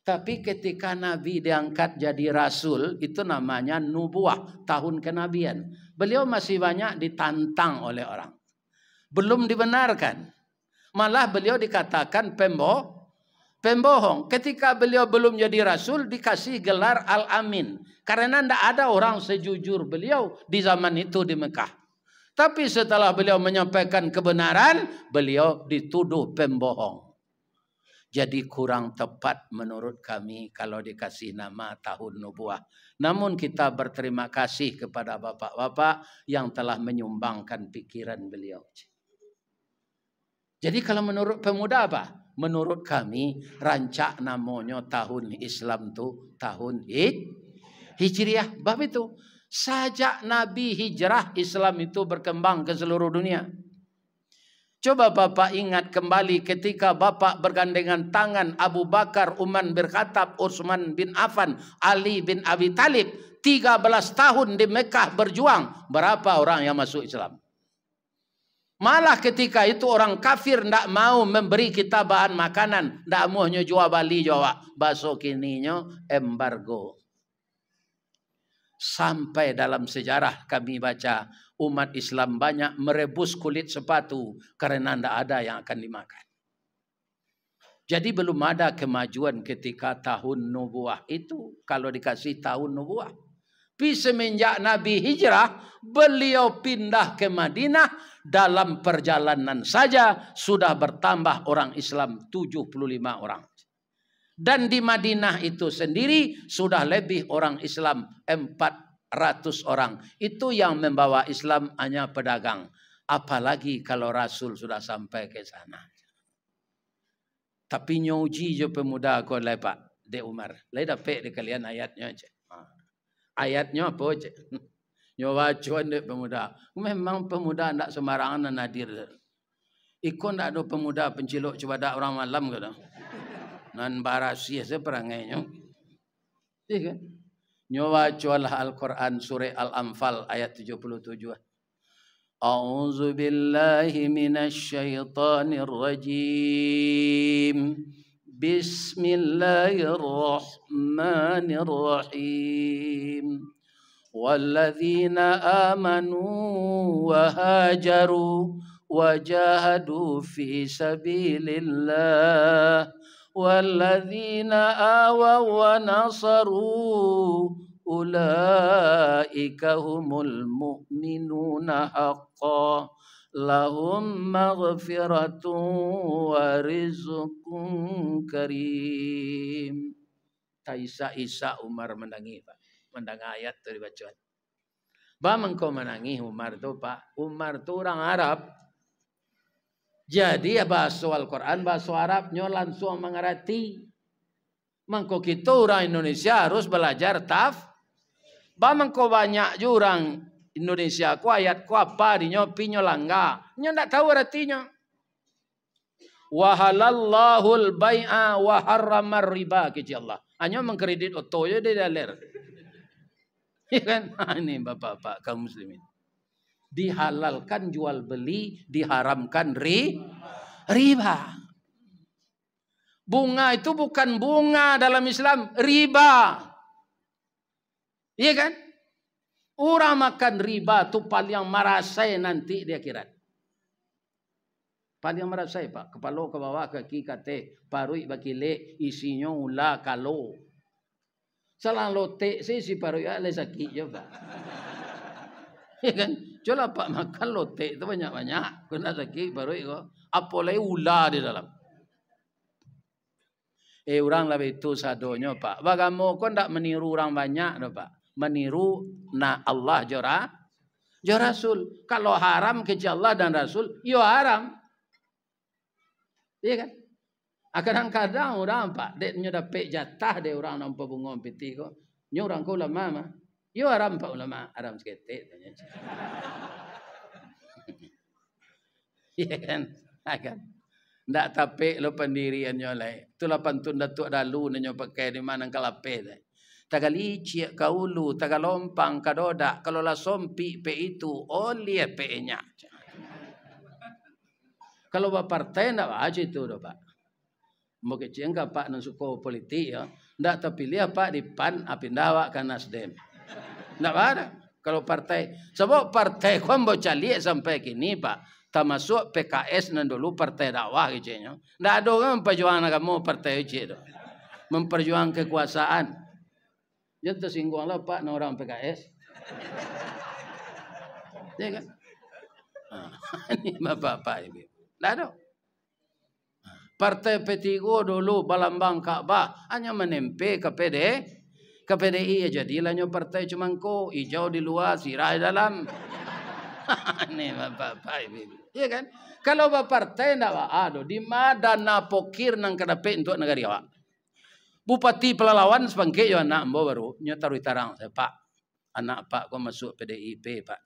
Tapi ketika Nabi diangkat jadi Rasul, itu namanya nubuah, tahun kenabian. Beliau masih banyak ditantang oleh orang. Belum dibenarkan. Malah beliau dikatakan pembohong. Ketika beliau belum jadi Rasul, dikasih gelar Al-Amin. Karena tidak ada orang sejujur beliau di zaman itu di Mekah. Tapi setelah beliau menyampaikan kebenaran, beliau dituduh pembohong. Jadi kurang tepat menurut kami kalau dikasih nama tahun nubuah. Namun kita berterima kasih kepada bapak-bapak yang telah menyumbangkan pikiran beliau. Jadi kalau menurut pemuda apa? Menurut kami rancak namanya tahun Islam tu tahun Hijriah. Bab itu sajak Nabi hijrah Islam itu berkembang ke seluruh dunia. Coba Bapak ingat kembali ketika Bapak bergandengan tangan Abu Bakar, Umar bin Khattab, Utsman bin Affan, Ali bin Abi Thalib. 13 tahun di Mekah berjuang. Berapa orang yang masuk Islam? Malah ketika itu orang kafir tidak mau memberi kita bahan makanan. Tidak maunya jual bali Jawa. Baso kininya embargo. Sampai dalam sejarah kami baca umat Islam banyak merebus kulit sepatu karena tidak ada yang akan dimakan. Jadi belum ada kemajuan ketika tahun nubuah itu kalau dikasih tahun nubuah. Tapi semenjak Nabi hijrah, beliau pindah ke Madinah, dalam perjalanan saja sudah bertambah orang Islam 75 orang. Dan di Madinah itu sendiri sudah lebih orang Islam 400 orang. Itu yang membawa Islam hanya pedagang. Apalagi kalau Rasul sudah sampai ke sana. Tapi nyuji je pemuda kau lepak de Umar. Lai dapat di kalian ayatnya aja. Ayatnya apa aja? Nyawa cuan de pemuda. Memang pemuda tidak sembarangan nadir. Ikon tak ada pemuda penciluk coba dak orang malam ke dah. Nan barasi seperangainya. Iya kan? Nyawa cualah Al-Quran surah Al-Anfal ayat 77. A'udzu billahi minasy syaithanir rajim. Bismillahirrahmanirrahim. Walladzina amanu wa hajaru wajahadu fi sabilillah. وَالَّذِينَ آوَوا وَنَصَرُوا أُولَئِكَ هُمُ الْمُؤْمِنُونَ حَقًّا لَهُمْ مَغْفِرَةٌ وَرِزْقٌ كَرِيمٌ. Isa Umar menangis Pak. Mendengar ayat itu dibaca. Bagaimana kau menangis Umar itu Pak? Umar itu orang Arab. Jadi ya bahasa Al-Quran, bahasa Arabnya langsung mengerti. Mangko kita orang Indonesia harus belajar Bamangko banyak orang Indonesia ku ayat ku apa di nyopinya langga. Nya ndak tahu artinya. Wa halallahul bai'a wa harramar riba keci Allah. Hanya mengkredit otoyo de daler. Ya kan? Ini bapak-bapak kaum muslimin. Dihalalkan jual beli, diharamkan riba. Bunga itu bukan bunga dalam Islam, riba. Iya kan? Orang makan riba tu paling marasai nanti di akhirat. Paling marasai Pak. Kepala ke bawah, kaki kate, parui bakile, isinya ula kalau. Salah lotek si parui ale sakit je Pak. Ya kan? Coba Pak makan lotek itu banyak-banyak. Kena sakit parui kok. Apalagi ula di dalam. Orang lebih itu sadonya Pak. Bagaimana kau tak meniru orang banyak dah Pak. Meniru na Allah jora Rasul. Kalau haram kecuali Allah dan Rasul, yo haram. Iya kan? Kadang-kadang orang Pak, dek nyo dapat jatah de orang nampak bunga piti ko. Nyo orang ko ulama mah. Yo haram Pak ulama, haram seketik tanya. Iya kan? Kan? Ndak tapi lo pendiriannya lai. Itulah pantun datuk dalu nyo pakai di mana kalape deh. Tagali cia kaulu, tagalompang kadoda, kalau la sompi pe itu, olie pe nya. Kalau partai ndak aja itu doh Pak. Mau kecengka Pak nang suko politik ya, ndak terpilih Pak di PAN apindawa ke Nasdem. Ndak ada. Kalau partai, sebab partai kau mau cari sampai kini Pak, termasuk PKS nan dulu partai dakwah kecenya. Ndak ada orang memperjuangkan kamu partai itu, memperjuangkan kekuasaan. Jadi tersinggunglah Pak na orang PKS. Ya kan? Ini bapak ibu. Tidak ada. Partai P3 dulu balambang Ka'bah hanya menempe ke PDI ya jadilah partai cuma ko hijau di luar sirah di dalam. Ini bapak ibu. Ya kan? Kalau partai tidak ada di mana pokir nang kedape untuk negara awak. Bupati Pelalawan sepangke yo anak mbo baru nyotaru tarang saya Pak. Anak Pak kau masuk PDIP Pak.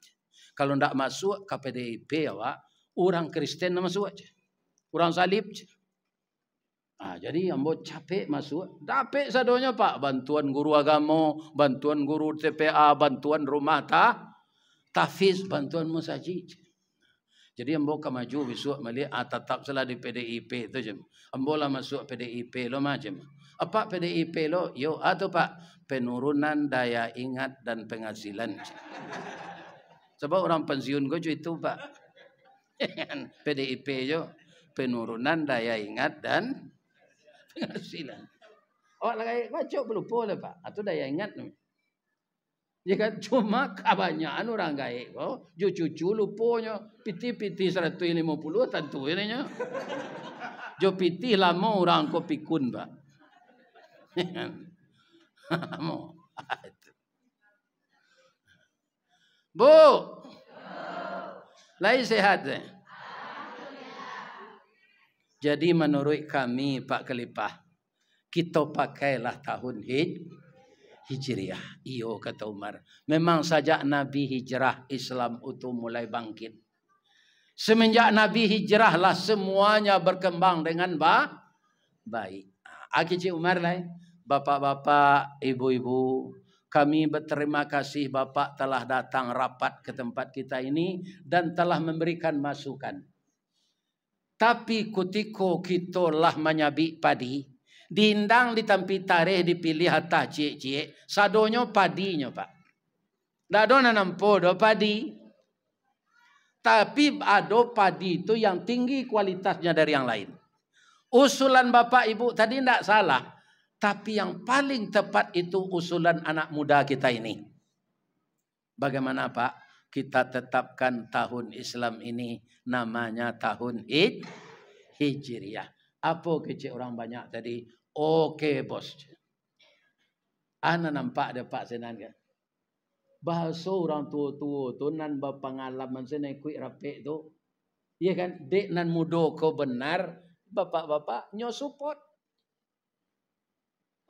Kalau ndak masuk ke PDIP awak, orang Kristen masuk aja. Orang salib aja. Jadi ambo capek masuk. Dapat sadonya Pak, bantuan guru agama, bantuan guru TPA, bantuan rumah tahfiz, bantuan masjid. Jadi ambo maju besok melihat tetap salah di PDIP itu je. Ambo lah masuk PDIP lo macam. Apa PDIP lo? Yo atau Pak penurunan daya ingat dan penghasilan. Sebab orang pensiun gue itu Pak. PDIP yo penurunan daya ingat dan penghasilan. Awak lagi kacau belum boleh Pak. Atau daya ingat nih. Ya kan cuma kebanyakan orang gaek kok cucu luponya piti 150 tentu ini nya. Jo piti lama orang ko pikun Pak. Bu. Lai sehat deh. Jadi menurut kami Pak Khalifah, kita pakailah tahun Hijriah. Iyo kata Umar. Memang sejak Nabi hijrah Islam itu mulai bangkit. Semenjak Nabi hijrah lah semuanya berkembang dengan baik. Cik Umar lah. Bapak-bapak, ibu-ibu, kami berterima kasih Bapak telah datang rapat ke tempat kita ini dan telah memberikan masukan. Tapi ketika kita lah menyabik padi, diindang ditampi tarikh dipilih hatta cik-cik, sadonyo padinya Pak. Tidak ada nanam podo padi. Tapi ada padi itu yang tinggi kualitasnya dari yang lain. Usulan Bapak Ibu tadi tidak salah. Tapi yang paling tepat itu usulan anak muda kita ini. Bagaimana Pak? Kita tetapkan tahun Islam ini namanya tahun Hijriah. Apa kecil orang banyak tadi? Oke bos. Ana nampak ada Pak Senan kan? Bahasa orang tua-tua tu nan berpengalaman senai kuih rapik tu. Iya kan? Dek nan muda kau benar. Bapak-bapak nyo support.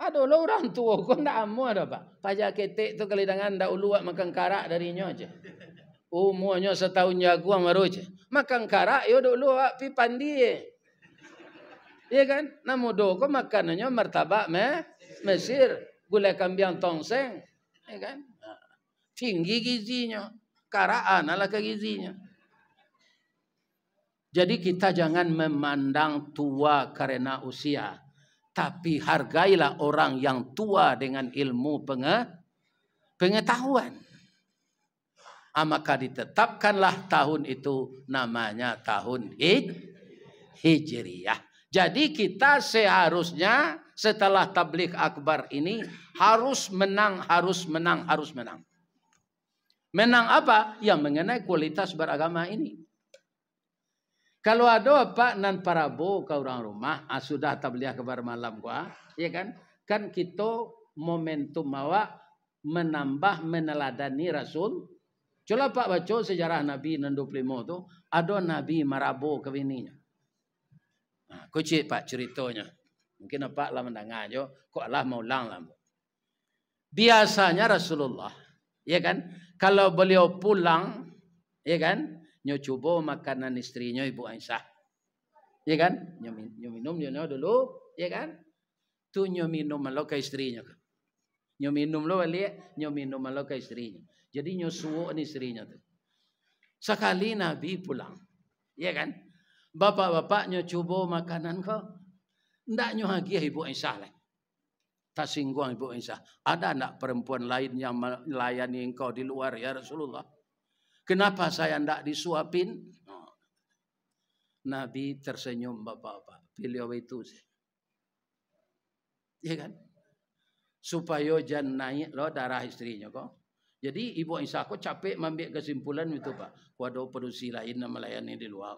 Ada lah orang tua kau ndak amu ada Pak. Pajak ketek tu kali dengan ndak uluak makan karak dari nyo aja. Umurnya setahun jaguang baru aja. Makan karak yo dok luak pi pandi. Iya kan? Namu do ko makanannya martabak Mesir, gulai kambing tongseng, iya kan? Tinggi gizinya, karaan ala ke gizinya. Jadi kita jangan memandang tua karena usia, tapi hargailah orang yang tua dengan ilmu pengetahuan. Maka ditetapkanlah tahun itu namanya tahun Hijriyah. Jadi kita seharusnya setelah tabligh akbar ini harus menang, harus menang, harus menang. Menang apa? Yang mengenai kualitas beragama ini. Kalau ada apa nan parabo ke orang rumah, sudah tabligh akbar malam gua, ya kan? Kan kita momentum mawa menambah meneladani Rasul. Coba Pak baca sejarah Nabi 65 tu, ada Nabi marabo ke bininya. Kucik Pak ceritanya. Mungkin Pak lah mendengar jo, kok Allah mau ulang lah. Biasanya Rasulullah, ya kan? Kalau beliau pulang, ya kan? Nyo coba makanan istrinya Ibu Aisyah. Ya kan? Nyo minum dulu, ya kan? Tu nyo minum malu ke istrinya. Nyo minum lo balik, nyo minum malu ke istrinya. Jadi nyo suwo ni istrinya tu. Sekali Nabi pulang, ya kan? Bapak-bapaknya coba makanan kau. Ndak nyo hagi Ibu Aisyah lah. Tak singgung Ibu Aisyah. Ada ndak perempuan lain yang melayani engkau di luar ya Rasulullah? Kenapa saya ndak disuapin? Nabi tersenyum bapak-bapak. Beliau itu sih. Ya kan? Supaya jangan naik lo darah istrinya kok. Jadi Ibu Aisyah kok capek mengambil kesimpulan itu Pak. Waduh produksi lain yang melayani di luar.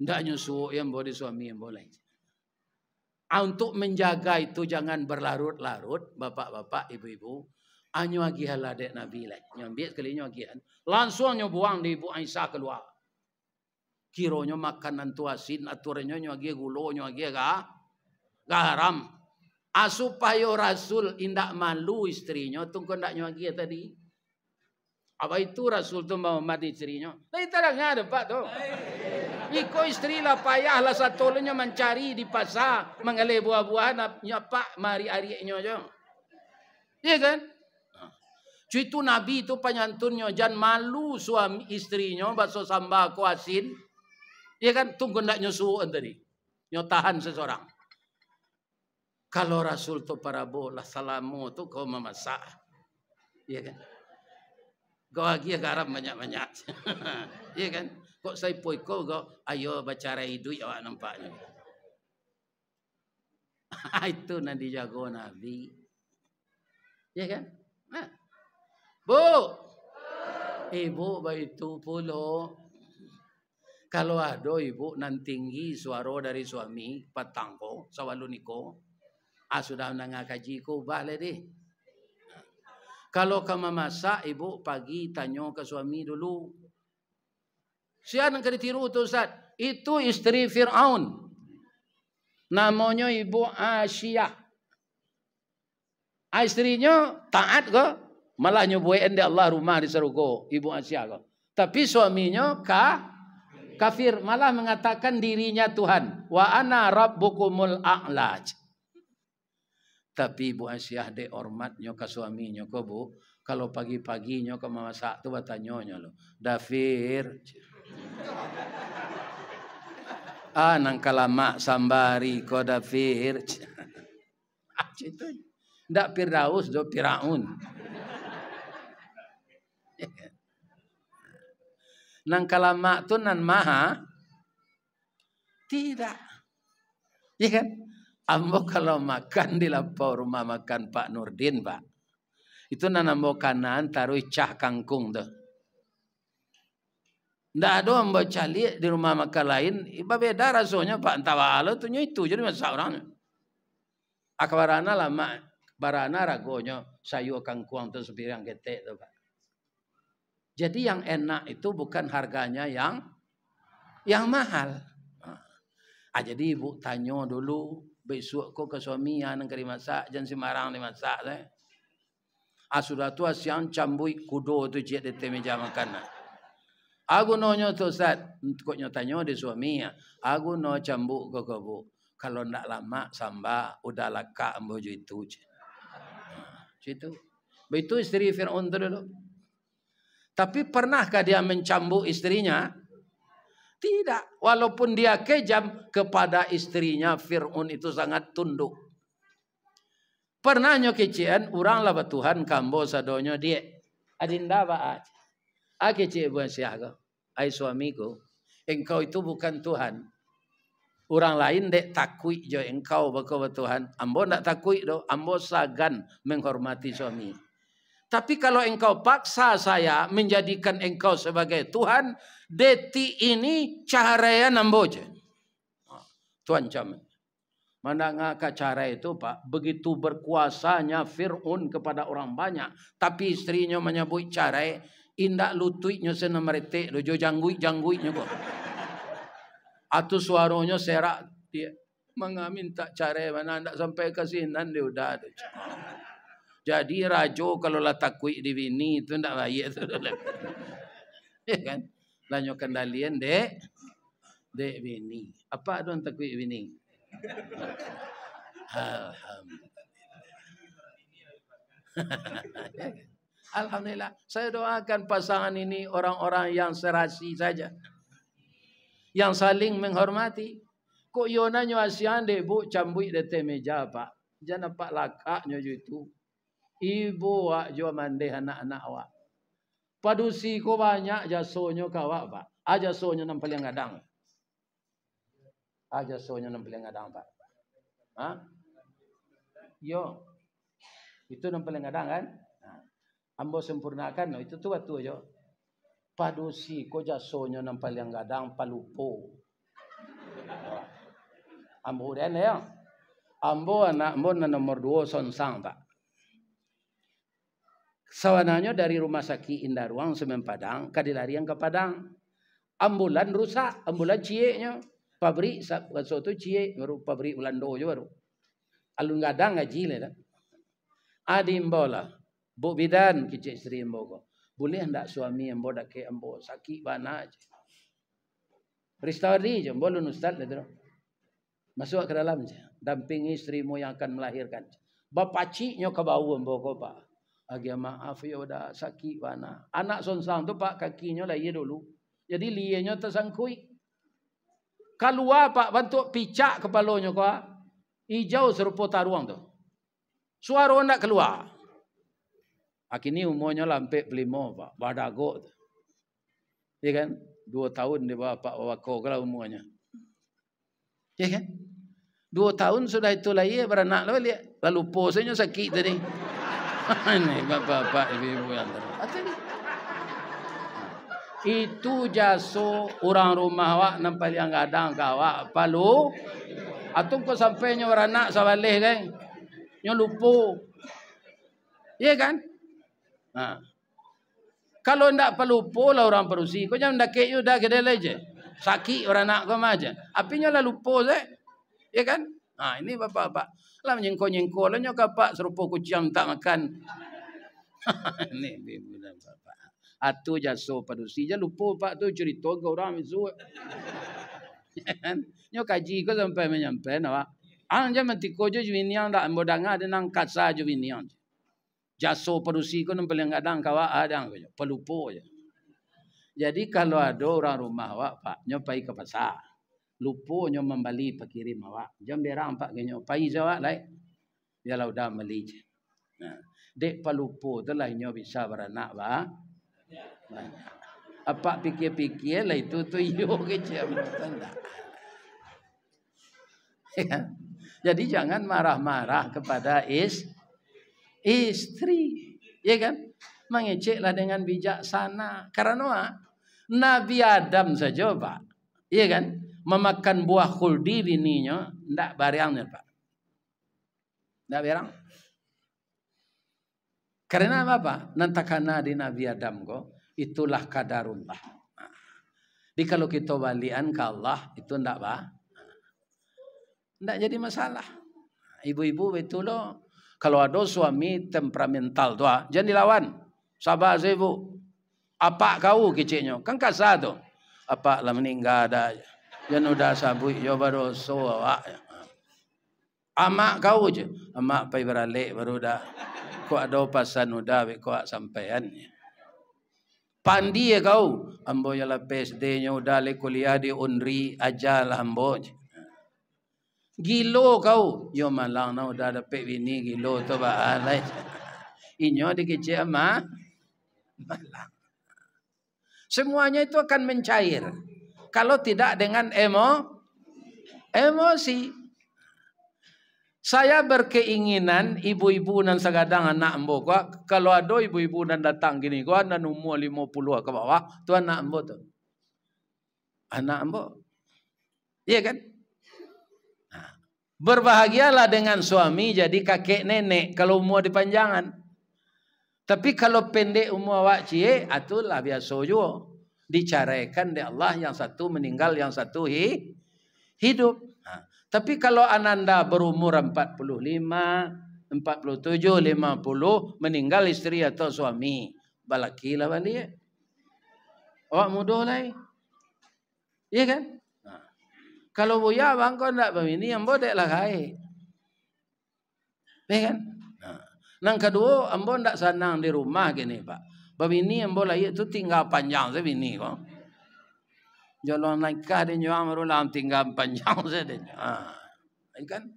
Tidak nyusu yang boleh suami yang boleh. Untuk menjaga itu jangan berlarut-larut, bapak-bapak, ibu-ibu. Anyo agi haladek Nabi lah. Nyambil sekalinya agian. Langsung nyo buang di Ibu Aisyah keluar. Kironyo makanan tu asin, aturannya nyo agi gulo, nyo agi garam. Supaya Rasul indak malu istrinya, tunggu ndak nyo agi tadi. Apa itu Rasul tu mau mati istrinya? Tapi tak ada Pak tu. Iko istri lah payahlah satolnya mencari di pasar, mengalih buah-buahan, nyapak mari arieknya aja. Iya kan? Itu Nabi itu penyantunnya jangan malu suami istrinya bakso sambal ku asin. Iya kan? Tunggu ndak nyusuan tadi. Nyo tahan seseorang. Kalau Rasul tu parabola salamu tu kau memasak. Iya kan? Kau lagi garam banyak-banyak. Iya kan? Kok saya poiko kau ayo bacara hidup ya nampaknya. Itu nanti jago Nabi. Ya kan? Nah. Bu. Ibu itu puluh. Kalau ada ibu nan tinggi suara dari suami patangko sawaluniko. Sudah mendengar kaji ko balik deh. Kalau kamu masak ibu pagi tanya ke suami dulu. Siapa yang ditiru tu Ustaz? Itu istri Fir'aun. Namanya Ibu Asyiyah. Istrinya taat ke? Malah nyobain di Allah rumah di Serugo. Ibu Asyiyah ke? Tapi suaminya kafir. Malah mengatakan dirinya Tuhan. Wa ana rabbukumul a'la. Tapi Ibu Asyiyah de hormatnya ke suaminya ke Bu. Kalau pagi-paginya ke masak tu bertanya lo. Dafir. Nang kalama sambari ko Dafir. Itu. Ndak Firdaus do Firaun. Nang kalama tu nan maha. Tidak. Ya kan? Ambo kalau makan di lapau rumah makan Pak Nurdin Pak. Itu nan ambo kanan taruh cah kangkung tu. Ndak ada ambo cali di rumah makan lain. Iba beda rasanya Pak. Entah wala tu itu. Jadi masa orang. Akbarana lama. Barana ragonya sayur kangkung tu sepirang ketek tu Pak. Jadi yang enak itu bukan harganya yang mahal. Jadi ibu tanya dulu. Besok ko ke suami yang kari masak. Jangan sembarang dimasak. Sudah tua siang cambui kudo tu cik di meja makan. Aku nonyo tu Ustaz. Kok nyatanya di suami. Aku no cambuk ke bu. Kalau ndak lama samba udah laka ambo itu. Situ. Itu istri Fir'aun tu dulu. Tapi pernahkah dia mencambuk istrinya? Tidak. Walaupun dia kejam kepada istrinya, Fir'aun itu sangat tunduk. Pernahnya kecian, orang lah Tuhan kambo sadonya dia. Adinda ba? Kecik buat siapa? Ai suamiku, engkau itu bukan Tuhan. Orang lain dek takui jo engkau bako Tuhan. Ambo ndak takui do. Ambo sagan menghormati suami. Tapi kalau engkau paksa saya menjadikan engkau sebagai Tuhan, deti ini caranya nambo je. Tuhan jamin. Mana ngaka cara itu Pak, begitu berkuasanya Fir'aun kepada orang banyak, tapi istrinya menyebut cara indak lututnya senamerite dojo janggui-jangguinya kok. Atau suaranya serak dia mengaminta cara mana ndak sampai ke sinan dia udah ada. Jadi rajo kalau lah takui di bini itu ndak baik itu. Ya kan? Lanyo kendalian dek bini. Apa don takui bini? Alhamdulillah. Saya doakan pasangan ini orang-orang yang serasi saja, yang saling menghormati. Kok yonanyo asiande bu cambui de meja Pak. Jangan Pak lakaknya itu. Ibu wak jo mande anak-anak wak. Padusi ko banyak jasonyo kawak Pak. Aja sonyo nampal yang gadang. Aja sonyo nampal yang gadang Pak. Hah? Yo. Itu nampal yang gadang kan? Ambo sempurnakan itu tu waktu aja. Padusi ko jasonyo nampal yang gadang palupo. Ambo dan ya. Ambo anak ambo nomor 2 sonsang Pak. Sawananya dari rumah sakit Indah Ruang Semen Padang kadilarian ke Padang. Ambulan rusak, ambulan cieknya. Pabrik suatu ciek baru pabrik Ulando je baru. Alun gadang ngaji le dah. Adi mbola. Bu bidan kecik istri mbogo. Boleh ndak suami mbo dak ke mbo sakit bana aja. Restari je boleh ustaz le dah. Masuk ke dalam je. Dampingi istrimu yang akan melahirkan. Bapak ciknya ke bawah mbogo Pak. Agak maaf ya udah sakit bana. Anak sonsang tu Pak kakinya lah ia dulu. Jadi lienya tersangkui. Keluar Pak bentuk picak kepalanya kau. Hijau serupa taruang tu. Suara nak keluar. Akhirnya umurnya lampai pelima Pak. Badagok tu. Ya kan? 2 tahun dia bapak wako kalau umurnya. Ya kan? 2 tahun sudah itu lah ia beranak lalu posenya sakit tadi. Ini bapak-bapak ibu-ibu yang tadi. Itu jaso orang rumah awak nampak yang gadang kawak palu. Atau kau sampainya beranak sabaleh kan. Yang lupa. Ya kan? Nah. Kalau ndak pelupo lah orang perusi. Kau jangan dak you dah kedai je. Sakit orang nak kau aja. Apinya lah lupa je. Ya kan? Nah, ini bapak-bapak. Lah menyengko-nyengko lah nyo kapak serupa kucing tak makan. Ini ibu dan bapak. Atu jaso padusi je lupa Pak tu cerita ke orang misu. Nyo kaji ko sampai menyampai nawa. Ang je mentiko je winiang dak modanga denang kasa je winiang. Jaso padusi ko nang paling kadang kawa adang ko pelupo je. Jadi kalau ada orang rumah awak Pak, nyo pai ke pasar. Lupo nyo membeli pakirim awak. Jam berang Pak nyo pai jawak lai. Dia lah udah beli je. Nah, dek palupo tu lah nyo bisa beranak Pak. Apa pikir-pikir lah itu tu yo kecil tanda. Jadi jangan marah-marah kepada istri, ya kan? Mengeceklah dengan bijaksana. Karena Nabi Adam saja Pak, ya kan? Memakan buah khuldi bininya, ndak barangnya Pak. Ndak barang. Karena apa? Nantakana di Nabi Adam kok. Itulah kadarullah. Jadi kalau kita balian ke Allah itu ndak jadi masalah. Ibu-ibu betul loh. Kalau ada suami temperamental tu, jangan dilawan. Sabar saya ibu. Apa kau keciknya? Kan kasar tu. Apa lah meninggal ada. Jangan udah sabui yo baru so awak. Amak kau je. Amak pai beralik baru dah. Kau ada pasan udah kau sampaian. Pandi ya kau. Ambo ya lah PSD-nya udah le kuliah di Unri aja lah ambo. Gilo kau. Yo malang na udah dapat bini gilo tu ba alai. Inyo di kecil ama. malang. Semuanya itu akan mencair kalau tidak dengan emosi. Saya berkeinginan ibu-ibu nan sagadang anak embo ko, kalau ada ibu-ibu nan datang gini ko nan umur 50 ke bawah, tu anak embo tu. Anak embo. Iya kan? Berbahagialah dengan suami jadi kakek nenek kalau umur dipanjangan. Tapi kalau pendek umur awak cie, atulah biasa juga. Dicaraikan di Allah, yang satu meninggal, yang satu hidup. Tapi kalau ananda berumur 45, 47, 50, meninggal istri atau suami, balakilah balik. Awak muda lah. Iya kan? Kalau buya bang kau nak bini ambo dek lah kai. Iya kan? Nang kedua ambo ndak senang di rumah gini pak. Bini ambo lah itu tinggal panjang saya bini kok. Jalan nikah dia nyuang merulang tinggal panjang saja. Kan?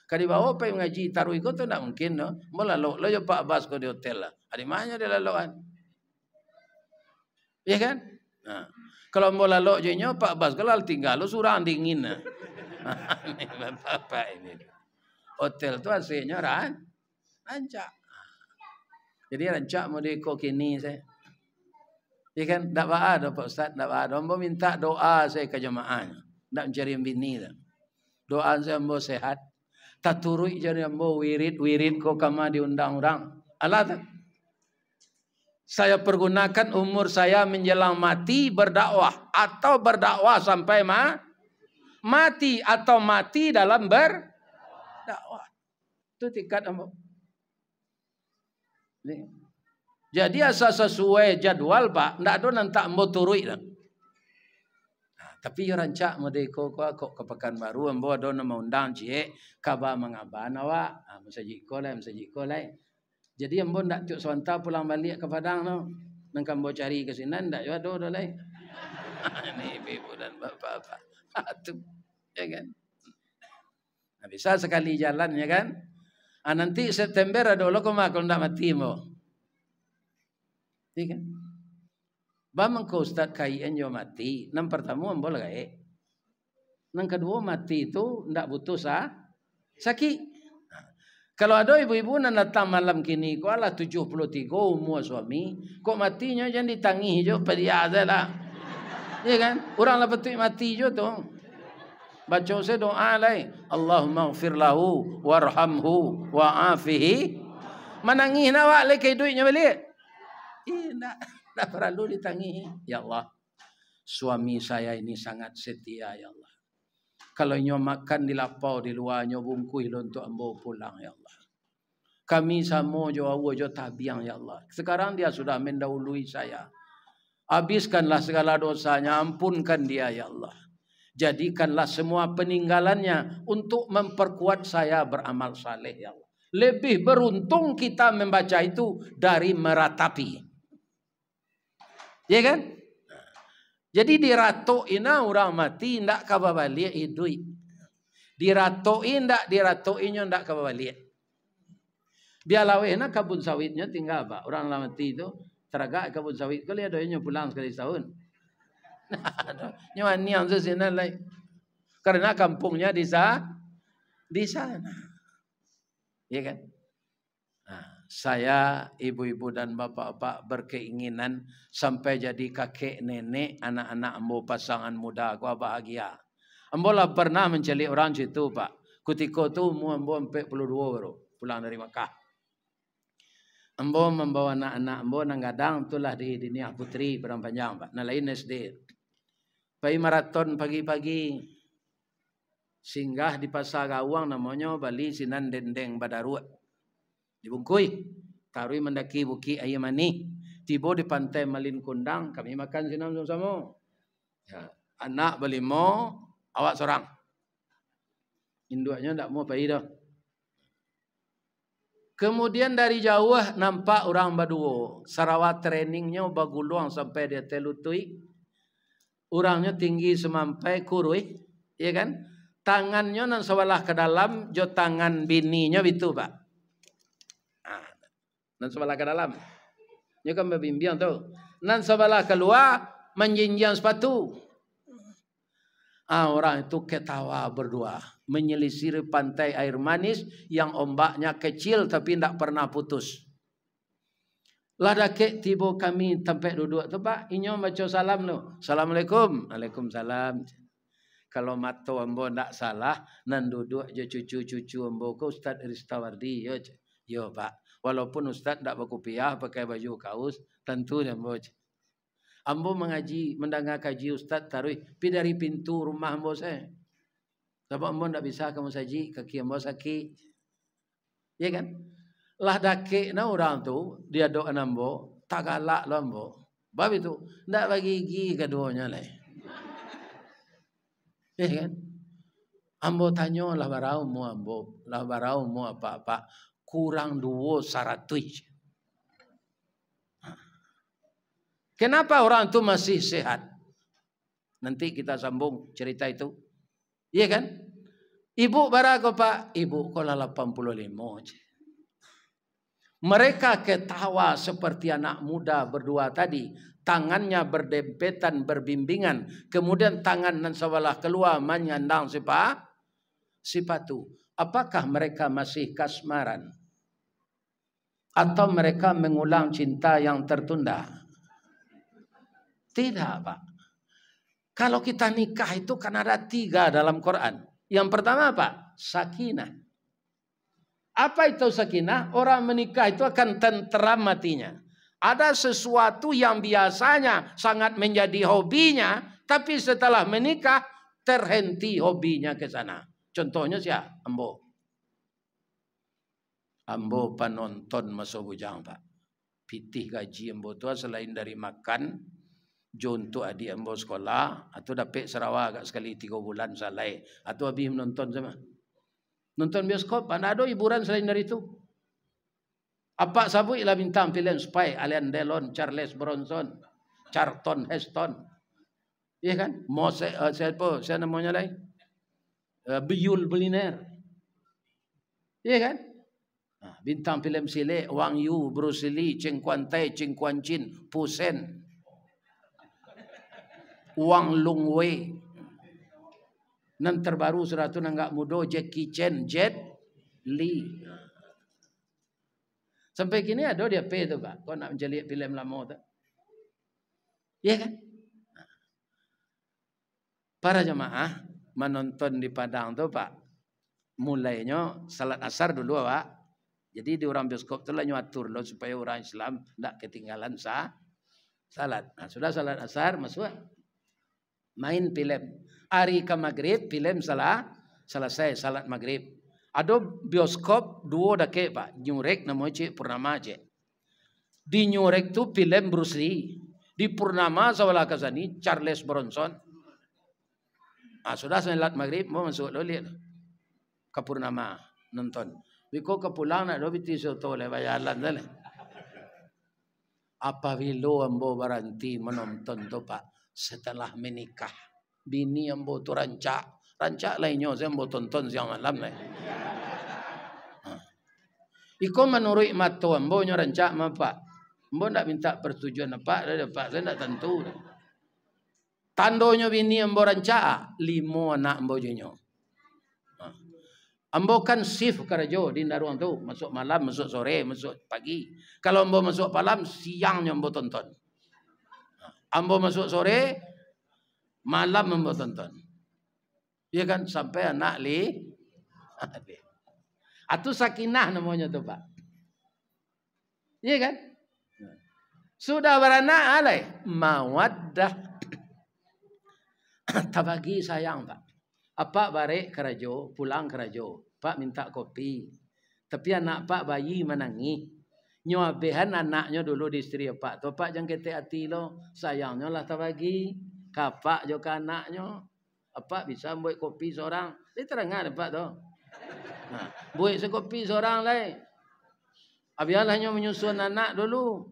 Kali bawa apa yang ngaji taruh ikut tu tak mungkin no. Mula lo je Pak Bas ko di hotel lah. Hari mana dia laluan? Ya kan? Kalau mau lalu je nyo Pak Bas kalau tinggal lo surang dingin. Ini bapak ini. Hotel tu hasilnya rancak. Jadi rancak mau deko kini saya. Ya kan, tak ada Pak Ustaz, tak ada. Ambo minta doa saya ke jemaahnya. Tak mencari bini dah. Doa saya ambo sehat. Tak turut jadi ambo wirid ko kama diundang orang. Alah tak. Saya pergunakan umur saya menjelang mati berdakwah atau berdakwah sampai mati atau mati dalam berdakwah. Itu tingkat ambo. Ini. Jadi asal sesuai jadwal pak, ndak ada nanti ambo turui lah. Tapi rancak modeko kok ke Pekanbaru ambo ada nama undang cie kaba mengaban awak, masjid kolai. Jadi ambo ndak cuk swanta pulang balik ke Padang no. Nang ambo cari ke sini ndak ada lah. Ini ibu dan bapak. Itu ya kan. Nah, bisa sekali jalan ya kan. Nanti September ada lo kok kalau ndak mati mo. Iya kan? Bamang ko Ustaz kaian yo mati. Nang pertama ambo lagi. Nang kedua mati itu ndak butuh sakit. Kalau ada ibu-ibu nan datang malam kini ko ala 73 umur suami, kok matinya jangan ditangi jo pedia lah. Iya kan? Orang lah betul mati jo tu. Baca saya doa lai. Allahumma ighfir lahu warhamhu wa'afihi. Manangih nawak le ke duitnya balik. Tak perlu ditangi. Ya Allah, suami saya ini sangat setia ya Allah. Kalau nyo makan di lapau di luar nyo bungkui lo untuk ambo pulang ya Allah. Kami samo jo awo jo tabiang ya Allah. Sekarang dia sudah mendahului saya. Habiskanlah segala dosanya, ampunkan dia ya Allah. Jadikanlah semua peninggalannya untuk memperkuat saya beramal saleh ya Allah. Lebih beruntung kita membaca itu dari meratapi. Ya kan? Jadi diratoin orang mati ndak kababalik hidup. Diratoin ndak diratoinnya ndak kababalik. Bialawehna kabun sawitnya tinggal apa? Orang mati itu teragak kabun sawit kali ada yang pulang sekali setahun. Nyawa niang sesina lai. Karena kampungnya di sana. Ya kan? Saya, ibu-ibu dan bapak-bapak berkeinginan sampai jadi kakek nenek anak-anak ambo pasangan muda aku bahagia. Ambo lah pernah mencelik orang situ pak. Ketika tu umur ambo 42 baru pulang dari Makkah. Ambo membawa anak-anak ambo nang gadang itulah di Dinia Putri Padang Panjang pak. Nalain SD. Pai maraton pagi-pagi. Singgah di Pasar Gawang namanya Bali Sinan Dendeng Badarut. Dibungkui, tarui mendaki Bukit Ayamani, tiba di pantai Malin Kundang, kami makan sinam sama-sama. Ya, anak berlima, awak seorang. Induknya tak mau pergi dah. Kemudian dari jauh nampak orang berdua. Sarawak trainingnya baguluang sampai dia telutui. Orangnya tinggi semampai kurui, ya kan? Tangannya nan sebelah ke dalam, jo tangan bininya itu pak. Dan sebelah ke dalam. Dia kan berbimbing tu. Nan sebelah keluar menjinjang sepatu. Orang itu ketawa berdua. Menyelisiri pantai air manis yang ombaknya kecil tapi tidak pernah putus. Lah dakek tiba kami tempat duduk tu pak. Inyo baca salam tu. Assalamualaikum. Waalaikumsalam. Kalau mato ambo ndak salah, nan duduk je cucu-cucu ambo ke Ustaz Ristawardi. Yo pak. Walaupun Ustaz ndak berkopiah, pakai baju kaos, tentu ambo. Ambo mengaji, mendengar kaji Ustaz taruh pi dari pintu rumah ambo saya. Sebab ambo ndak bisa kamu saji, kaki ambo sakit. Ya kan? Lah dake na orang tu dia doa ambo, tak galak lo ambo. Bab itu ndak bagi gigi keduanya lah. Ya kan? Ambo tanya lah barau mu ambo, lah barau mu apa-apa kurang 200. Kenapa orang itu masih sehat? Nanti kita sambung cerita itu. Iya kan? Ibu barako pak, ibu kola 85 aja. Mereka ketawa seperti anak muda berdua tadi. Tangannya berdempetan, berbimbingan. Kemudian tangan dan sebelah keluar menyandang sepatu. Apakah mereka masih kasmaran? Atau mereka mengulang cinta yang tertunda? Tidak pak. Kalau kita nikah itu kan ada 3 dalam Quran. Yang pertama apa? Sakinah. Apa itu sakinah? Orang menikah itu akan tenteram matinya. Ada sesuatu yang biasanya sangat menjadi hobinya, tapi setelah menikah terhenti hobinya ke sana. Contohnya siapa? Ambo. Ambo penonton masuk bujang pak. Pitih gaji ambo tua selain dari makan, untuk adik ambo sekolah, atau dapat Sarawak agak sekali 3 bulan salai, atau habis menonton sama. Nonton bioskop, mana ada hiburan selain dari itu. Apa sabu ialah bintang film Spy, Alain Delon, Charles Bronson, Charlton Heston. Iya kan? Siapa namanya lain? Biyul Beliner. Iya kan? Bintang film Sile, Wang Yu, Bruce Lee, Cheng Kuan Tai, Cheng Kuan Chin, Pusen, Wang Lung Wei. Nan terbaru seratu nanggak mudo Jackie Chan, Jet Li. Sampai kini ada dia pay tu pak. Kau nak menjadi film lama tu. Ya kan? Para jemaah menonton di Padang tu pak. Mulainya salat asar dulu pak. Jadi di orang bioskop tu lah nyatur lo supaya orang Islam tak ketinggalan salat. Nah, sudah salat asar masuk main film. Hari ke maghrib film selesai salat maghrib. Ada bioskop 2 dake pak. Nyurek namanya Cik Purnama Cik. Di Nyurek tu film Bruce Lee. Di Purnama sebelah kesani Charles Bronson. Sudah salat maghrib mau masuk lo lihat ke Purnama nonton. Wiko ke pulang nak lo biti soto le bayaran dah le. Apabila ambo berhenti menonton tu pak setelah menikah. Bini ambo tu rancak lainnya saya ambo tonton siang malam le. Iko menurut mata ambo nyo rancak apa? Ambo ndak minta persetujuan apa, pak saya ndak tentu. Tandonyo bini ambo rancak 5 anak ambo jonyo. Ambo kan shift kerja di daruang tu, masuk malam, masuk sore, masuk pagi. Kalau ambo masuk malam, siangnya ambo tonton. Ambo masuk sore, malam ambo tonton. Iya kan sampai anak Atau sakinah namanya tu pak. Iya kan? Sudah beranak alai mawaddah. Tabagi sayang pak. Apa balik kerajo, pulang kerajo. Pak minta kopi. Tapi anak pak bayi menangis. Nyoabehan anaknya dulu di istri pak. Tu pak jangan kete hati lo. Sayangnya lah tabagi. Kapak juga anaknya. Apa bisa buat kopi seorang. Ini terangan pak tu. Buat sekopi seorang lain. Biarlah hanya menyusun anak dulu.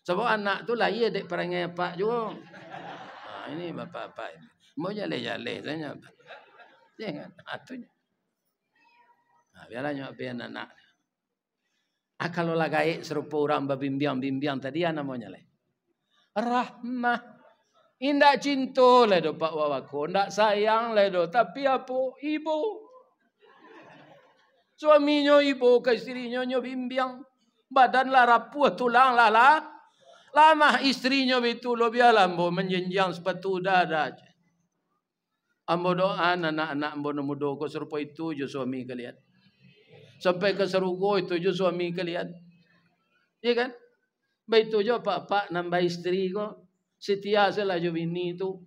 Sebab anak tu lahir dek perangai pak juga. Ini bapak-bapak ini. Mau jale-jale tanya. Jangan atunya. Biarlah hanya biar anak. Kalau lagai serupa orang babimbiang-bimbiang tadi ya namanya le. Rahmah. Indak cinta le do pak wawako, ndak sayang le do, tapi apa? Ibu. Suaminya ibu ke istrinya bimbiang. Badan lah rapuh, tulang lah. Lama istrinya itu lo biarlah ambo menjenjang sepatu dada. Ambo doa anak-anak ambo muda ko serupa itu je suami kalian. Sampai ke serugo itu je suami kalian. Iya kan? Baik itu je pak nambah istri ko. Setia selaju bini itu.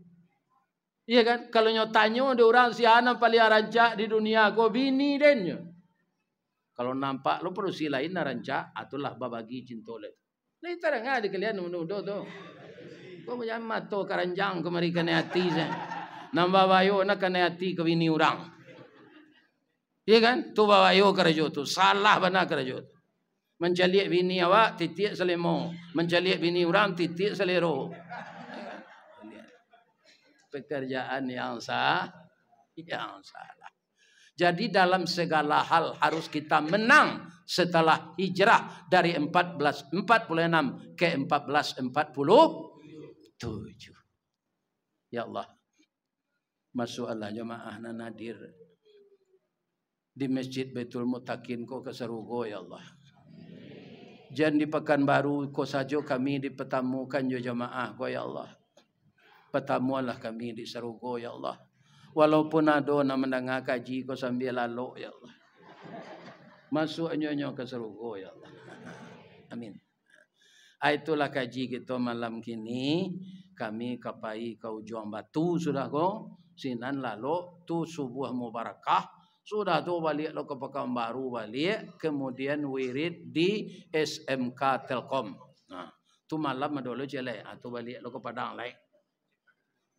Iya kan? Kalau nyotanyo ada orang si anak paling rancak di dunia ko bini dennya. Kalau nampak lo perlu si lain rancak atulah babagi cintole. Lain tarang ada kalian nudo tu. Kau macam mato karanjang kemari kena hati saya. Nambah bayo nak kena hati ke bini orang. Iya kan? Tu bayo kerja tu salah benar kerja tu. Mencaliak bini awak titik selemo, mencaliak bini orang titik selero. Pekerjaan yang salah. Jadi dalam segala hal harus kita menang setelah hijrah dari 46 ke 1447. Ya Allah. Masuk Allah jemaah nadir di Masjid Baitul Mutakin ko keserugo ya Allah. Jangan di Pekanbaru ko saja kami dipertemukan jo jemaah ko ya Allah. Pertemuanlah kami di Serugo ya Allah. Walaupun ada nak mendengar kaji ko sambil lalu ya Allah. Masuk nyonya ke Serugo ya Allah. Amin. Itulah kaji kita malam kini. Kami kapai ke ujung batu sudah ko. Sinan lalu tu subuh mubarakah. Sudah tu balik lo ke Pekanbaru balik. Kemudian wirid di SMK Telkom. Nah, tu malam ada lo jelek. Tu balik lo ke Padang lain.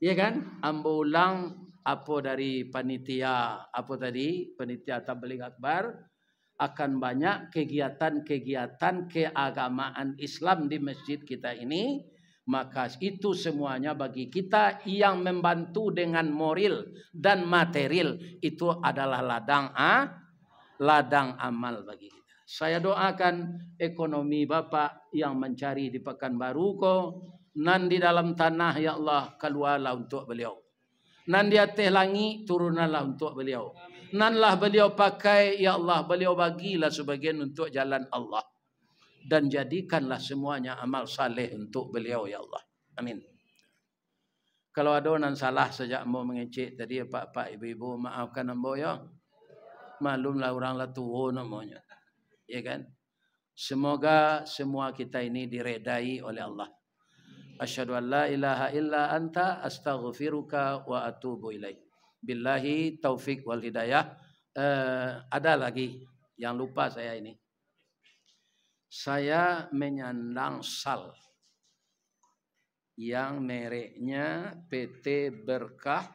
Ya kan? Ambo ulang apa dari panitia apa tadi? Panitia Tabligh Akbar akan banyak kegiatan-kegiatan keagamaan Islam di masjid kita ini. Maka itu semuanya bagi kita yang membantu dengan moral dan material itu adalah ladang amal bagi kita. Saya doakan ekonomi Bapak yang mencari di Pekanbaru ko nan di dalam tanah ya Allah keluarlah untuk beliau. Nan di atas langit turunlah untuk beliau. Nanlah beliau pakai ya Allah beliau bagilah sebagian untuk jalan Allah. Dan jadikanlah semuanya amal saleh untuk beliau ya Allah. Amin. Kalau ada nan salah sejak mau mengecek tadi pak ibu-ibu maafkan ambo ya. Malumlah orang lah tua namanya. Ya kan? Semoga semua kita ini diredai oleh Allah. Asyhadu an la ilaha illa anta astaghfiruka wa atubu ilaik. Billahi taufik wal hidayah. Ada lagi yang lupa saya ini. Saya menyandang sal yang mereknya PT Berkah